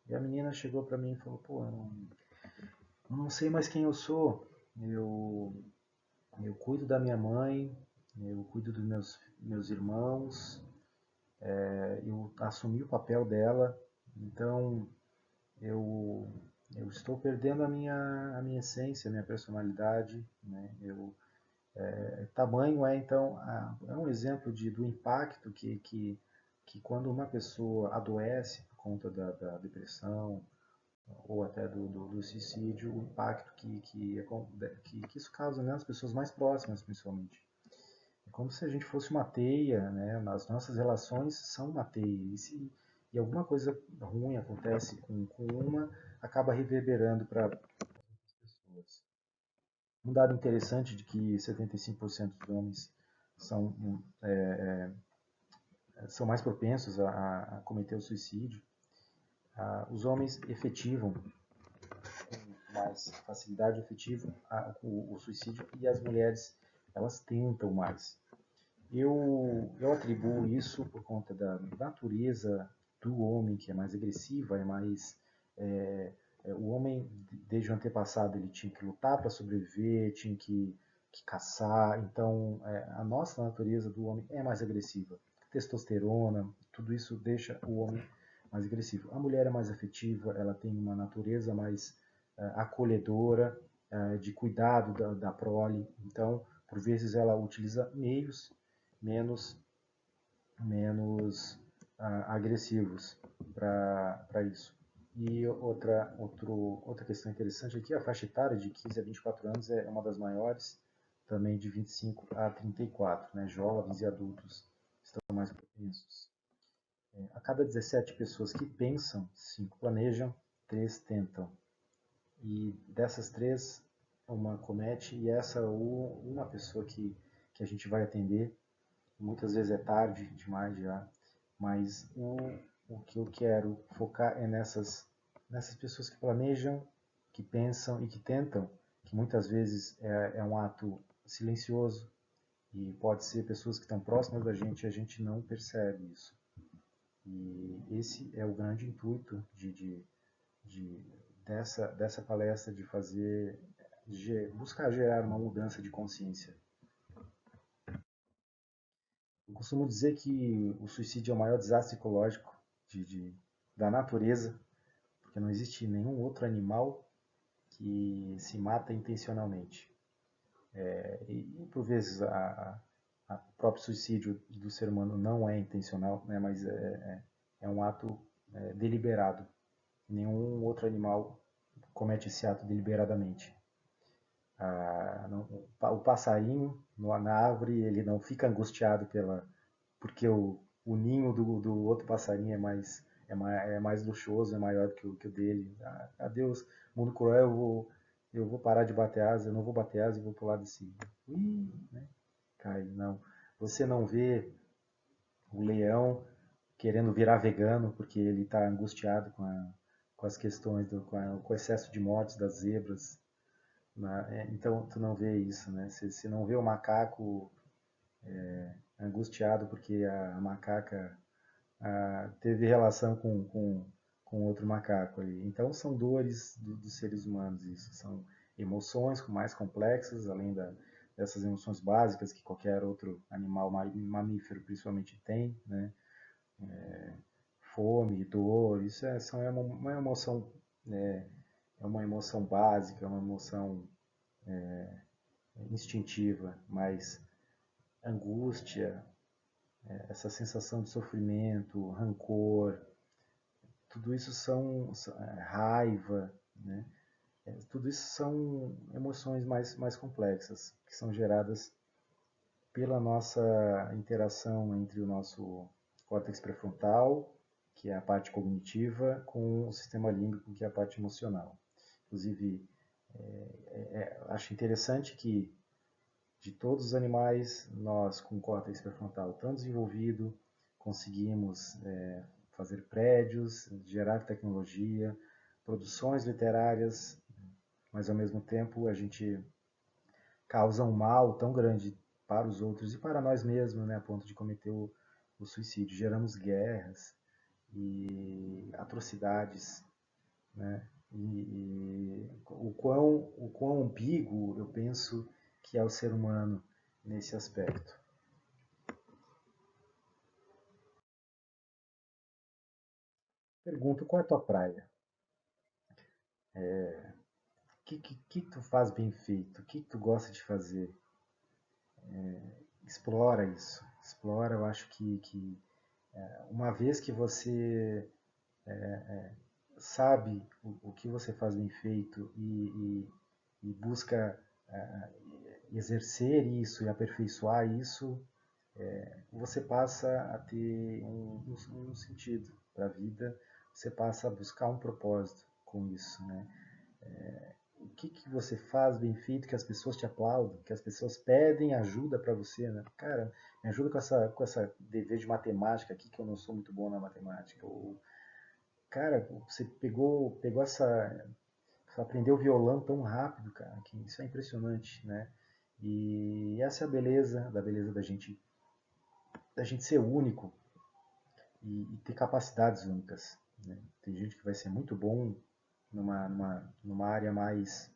E a menina chegou para mim e falou: pô, eu não sei mais quem eu sou. Eu cuido da minha mãe, eu cuido dos meus irmãos, eu assumi o papel dela, então eu, eu estou perdendo a minha essência, a minha personalidade, né? Tamanho então é um exemplo do impacto que quando uma pessoa adoece por conta da depressão ou até do suicídio, o impacto que isso causa, né, nas pessoas mais próximas, principalmente. como se a gente fosse uma teia, né? As nossas relações são uma teia. E alguma coisa ruim acontece com uma, acaba reverberando para as pessoas. Um dado interessante de que 75% dos homens são, são mais propensos a cometer o suicídio. Os homens efetivam com mais facilidade efetiva o suicídio e as mulheres elas tentam mais. Eu atribuo isso por conta da natureza do homem, que é mais agressiva, é mais. O homem, desde o antepassado, ele tinha que lutar para sobreviver, tinha que caçar. Então, a nossa natureza do homem é mais agressiva. Testosterona, tudo isso deixa o homem mais agressivo. A mulher é mais afetiva, ela tem uma natureza mais acolhedora, de cuidado da prole. Então, por vezes, ela utiliza meios menos, menos agressivos para isso. E outra questão interessante aqui, a faixa etária de 15 a 24 anos é uma das maiores, também de 25 a 34, né? Jovens e adultos estão mais propensos. A cada 17 pessoas que pensam, 5 planejam, 3 tentam. E dessas 3, uma comete, e essa uma pessoa que a gente vai atender muitas vezes é tarde demais já, mas o que eu quero focar é nessas pessoas que planejam, que pensam e que tentam, que muitas vezes é um ato silencioso e pode ser pessoas que estão próximas da gente e a gente não percebe isso. E esse é o grande intuito de dessa palestra, de buscar gerar uma mudança de consciência. Eu costumo dizer que o suicídio é o maior desastre ecológico da natureza, porque não existe nenhum outro animal que se mata intencionalmente. E por vezes, o próprio suicídio do ser humano não é intencional, né, mas é um ato deliberado. Nenhum outro animal comete esse ato deliberadamente. O passarinho na árvore, ele não fica angustiado porque o ninho do outro passarinho é mais luxuoso, é maior que o dele. Adeus, mundo cruel, eu vou parar de bater asa, eu não vou bater asa e vou pular desse. Né? Cai, não. Você não vê o leão querendo virar vegano porque ele está angustiado com as questões, com o excesso de mortes das zebras. Então, tu não vê isso, né? Você não vê o macaco angustiado porque a macaca teve relação com outro macaco ali. Então são dores dos seres humanos, isso são emoções mais complexas, além dessas emoções básicas que qualquer outro animal mamífero principalmente tem, né? Fome, dor, isso é uma emoção, é uma emoção básica, é uma emoção instintiva, mas angústia, essa sensação de sofrimento, rancor, tudo isso raiva, né? Tudo isso são emoções mais complexas, que são geradas pela nossa interação entre o nosso córtex pré-frontal, que é a parte cognitiva, com o sistema límbico, que é a parte emocional. Inclusive, acho interessante que de todos os animais, nós com o córtex pré-frontal tão desenvolvido, conseguimos fazer prédios, gerar tecnologia, produções literárias, mas ao mesmo tempo a gente causa um mal tão grande para os outros e para nós mesmos, né, a ponto de cometer o suicídio. Geramos guerras e atrocidades, né? E o quão ambíguo eu penso que é o ser humano nesse aspecto. Pergunto, qual é a tua praia? O que tu faz bem feito? O que tu gosta de fazer? Explora isso. Explora, eu acho que uma vez que você sabe o que você faz bem feito e busca exercer isso e aperfeiçoar isso, você passa a ter um sentido para a vida, você passa a buscar um propósito com isso, né? O que, que você faz bem feito que as pessoas te aplaudam, que as pessoas pedem ajuda para você, né? Cara, me ajuda com essa dever de matemática aqui, que eu não sou muito bom na matemática. Ou, cara, você pegou essa, você aprendeu violão tão rápido, cara, que isso é impressionante, né? E essa é a beleza da gente ser único e ter capacidades únicas, né? Tem gente que vai ser muito bom numa área mais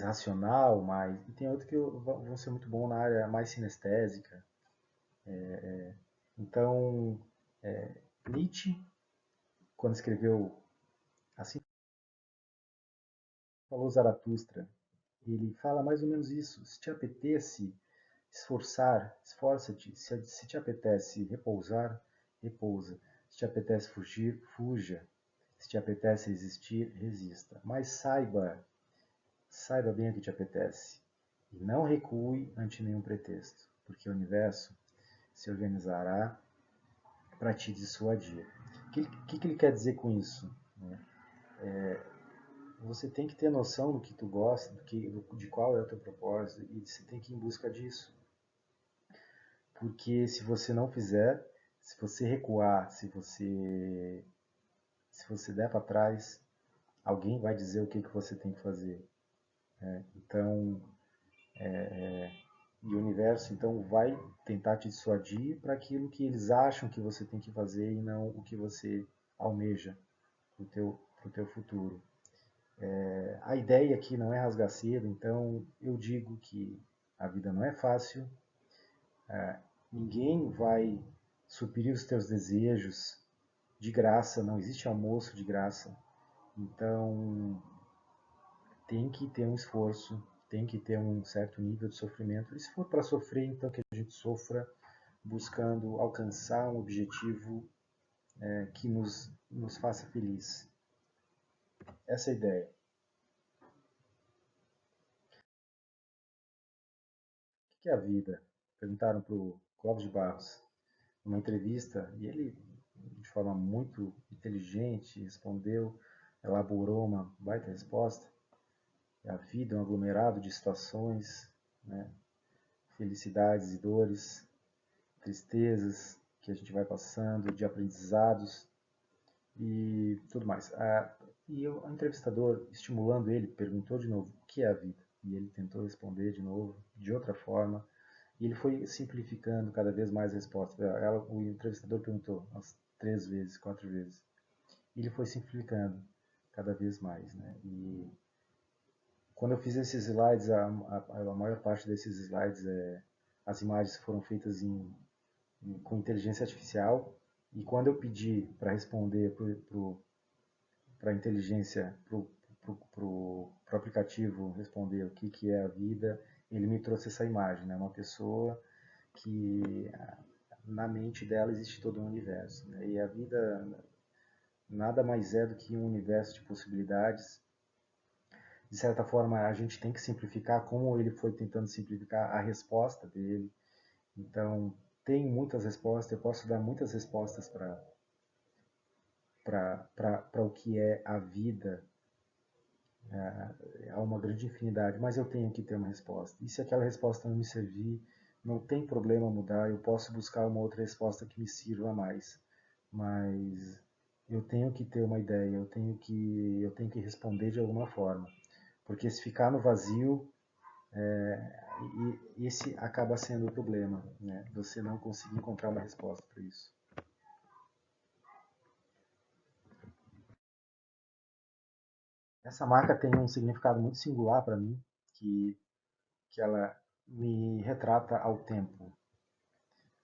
racional, e tem outros que vão ser muito bom na área mais sinestésica. Então, Nietzsche, quando escreveu Assim Falou Zaratustra, ele fala mais ou menos isso. Se te apetece esforça-te. Se te apetece repousar, repousa. Se te apetece fugir, fuja. Se te apetece resistir, resista. Mas saiba bem o que te apetece. E não recue ante nenhum pretexto, porque o universo se organizará para te dissuadir. O que ele quer dizer com isso? Você tem que ter noção do que tu gosta, de qual é o teu propósito, e você tem que ir em busca disso. Porque se você não fizer, se você recuar, se você der para trás, alguém vai dizer o que você tem que fazer. Né? Então, e o universo então vai tentar te dissuadir para aquilo que eles acham que você tem que fazer e não o que você almeja para o teu futuro. A ideia aqui não é rasgar cedo, então eu digo que a vida não é fácil, ninguém vai suprir os teus desejos de graça, não existe almoço de graça. Então tem que ter um esforço, tem que ter um certo nível de sofrimento. E se for para sofrer, então que a gente sofra buscando alcançar um objetivo que nos faça feliz. Essa é a ideia. O que é a vida? Perguntaram para o Clóvis de Barros numa entrevista e ele, de forma muito inteligente, respondeu, elaborou uma baita resposta. A vida é um aglomerado de situações, né? Felicidades e dores, tristezas que a gente vai passando, de aprendizados e tudo mais. E o entrevistador, estimulando ele, perguntou de novo o que é a vida. E ele tentou responder de novo, de outra forma. E ele foi simplificando cada vez mais a resposta. O entrevistador perguntou umas 3 vezes, 4 vezes. E ele foi simplificando cada vez mais. Né? E quando eu fiz esses slides, a maior parte desses slides, as imagens foram feitas com inteligência artificial. E quando eu pedi para responder para a inteligência, para o aplicativo responder o que é a vida, ele me trouxe essa imagem, né? Uma pessoa que na mente dela existe todo um universo. Né? E a vida nada mais é do que um universo de possibilidades. De certa forma, a gente tem que simplificar, como ele foi tentando simplificar a resposta dele. Então, tem muitas respostas, eu posso dar muitas respostas para o que é a vida, há uma grande infinidade, mas eu tenho que ter uma resposta. E se aquela resposta não me servir, não tem problema mudar, eu posso buscar uma outra resposta que me sirva mais. Mas eu tenho que ter uma ideia, eu tenho que responder de alguma forma. Porque se ficar no vazio, esse acaba sendo o problema, né? Você não conseguir encontrar uma resposta para isso. Essa marca tem um significado muito singular para mim, que, que ela me retrata ao tempo.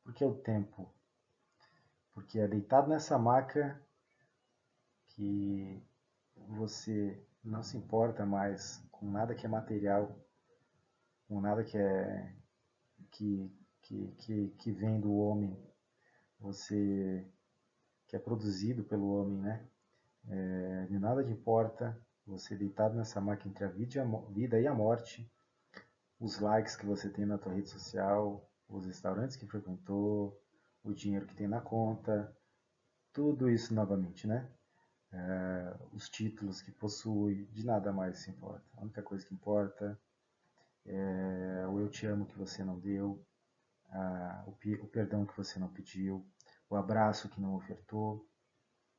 Por que o tempo? Porque é deitado nessa maca que você não se importa mais com nada que é material, com nada que, que vem do homem, você que é produzido pelo homem, né? De nada te importa, você deitado nessa maca entre a vida e a morte, os likes que você tem na tua rede social, os restaurantes que frequentou, o dinheiro que tem na conta, tudo isso novamente, né? Os títulos que possui, de nada mais se importa. A única coisa que importa é o eu te amo que você não deu, o perdão que você não pediu, o abraço que não ofertou,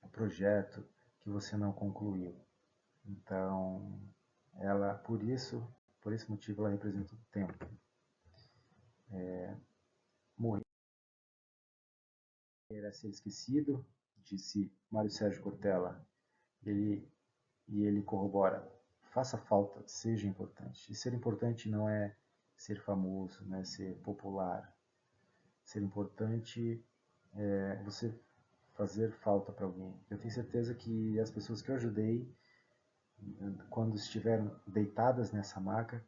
o projeto que você não concluiu. Então, ela, por esse motivo, ela representa o tempo. Morrer é ser esquecido, disse Mário Sérgio Cortella. Ele, e ele corrobora, faça falta, seja importante. E ser importante não é ser famoso, não é ser popular. Ser importante é você fazer falta para alguém. Eu tenho certeza que as pessoas que eu ajudei, quando estiveram deitadas nessa maca,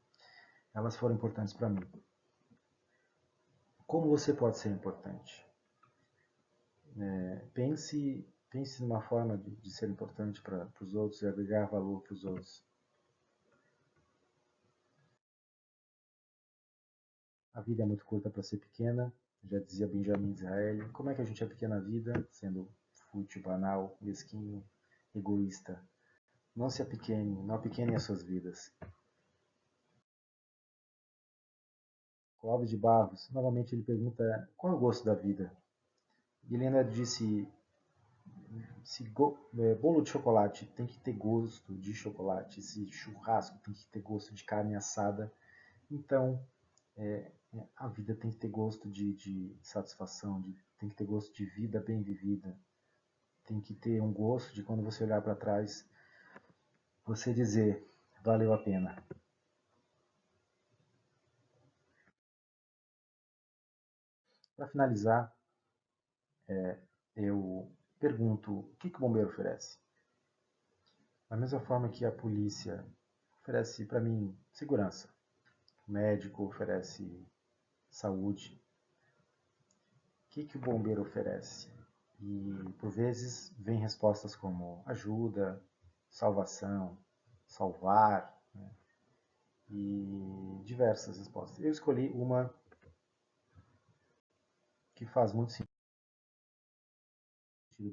elas foram importantes para mim. Como você pode ser importante? Pense numa forma de ser importante para os outros e agregar valor para os outros. A vida é muito curta para ser pequena, já dizia Benjamin Disraeli. Como é que a gente é pequena na vida, sendo fútil, banal, mesquinho, egoísta? Não se apequene, não apequenem as suas vidas. Clóvis de Barros, novamente ele pergunta qual é o gosto da vida? E ele ainda disse, bolo de chocolate tem que ter gosto de chocolate, se churrasco tem que ter gosto de carne assada, então a vida tem que ter gosto de satisfação, tem que ter gosto de vida bem vivida, tem que ter um gosto de quando você olhar para trás, você dizer, valeu a pena. Para finalizar, eu pergunto, o que o bombeiro oferece? Da mesma forma que a polícia oferece para mim segurança, o médico oferece saúde, o que o bombeiro oferece? E por vezes vem respostas como ajuda, salvação, salvar, né? E diversas respostas. Eu escolhi uma que faz muito sentido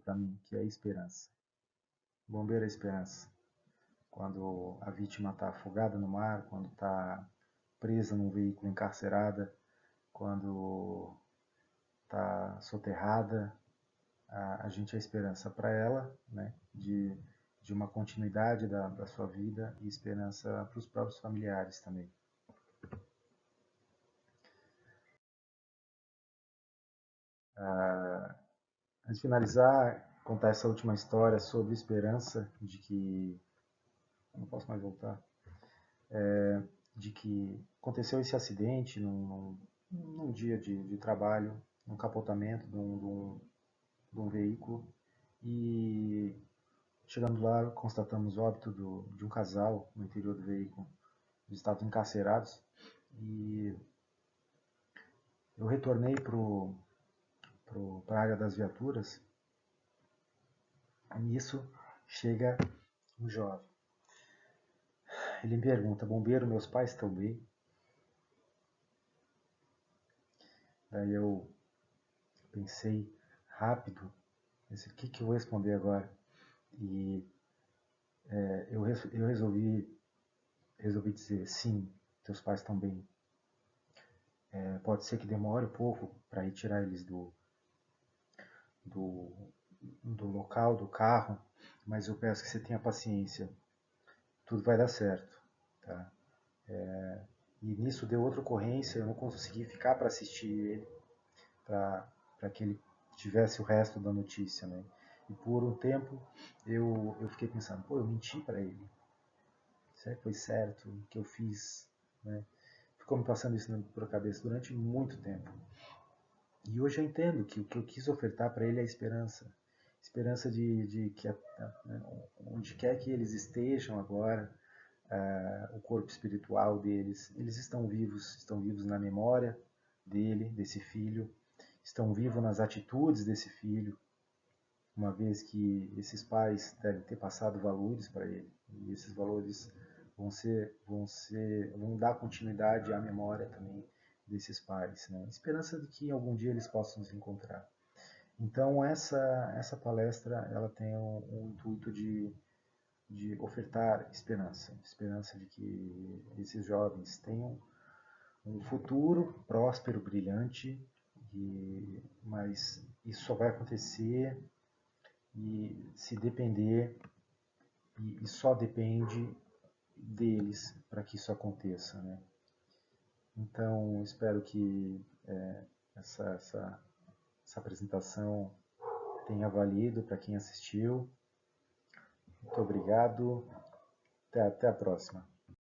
para mim, que é a esperança. O bombeiro é a esperança. Quando a vítima está afogada no mar, quando está presa num veículo encarcerada, quando está soterrada, a gente é esperança para ela, né, de uma continuidade da sua vida e esperança para os próprios familiares também. Antes de finalizar, contar essa última história sobre esperança, de que eu não posso mais voltar, de que aconteceu esse acidente num dia de trabalho, num capotamento de um veículo, e chegando lá constatamos o óbito de um casal no interior do veículo. Eles estavam encarcerados e eu retornei para a área das viaturas e nisso chega um jovem. Ele me pergunta, bombeiro, meus pais estão bem? Daí eu pensei rápido, pensei, o que eu vou responder agora? E eu resolvi dizer, sim, teus pais estão bem. Pode ser que demore um pouco para retirar eles do, do local, do carro, mas eu peço que você tenha paciência. Tudo vai dar certo. Tá? E nisso deu outra ocorrência, eu não consegui ficar para assistir ele, para que ele tivesse o resto da notícia. Né? E por um tempo eu fiquei pensando, pô, eu menti para ele. Será que foi certo o que eu fiz? Né? Ficou me passando isso por cabeça durante muito tempo. E hoje eu entendo que o que eu quis ofertar para ele é a esperança. Esperança de que onde quer que eles estejam agora, o corpo espiritual deles, eles estão vivos na memória dele, desse filho, estão vivos nas atitudes desse filho, uma vez que esses pais devem ter passado valores para ele, e esses valores vão dar continuidade à memória também desses pais, né? Esperança de que algum dia eles possam se encontrar. Então essa palestra ela tem um intuito de ofertar esperança, esperança de que esses jovens tenham um futuro próspero, brilhante, mas isso só vai acontecer e se depender e só depende deles para que isso aconteça, né? Então espero que essa apresentação tenha valido para quem assistiu. Muito obrigado. Até a próxima.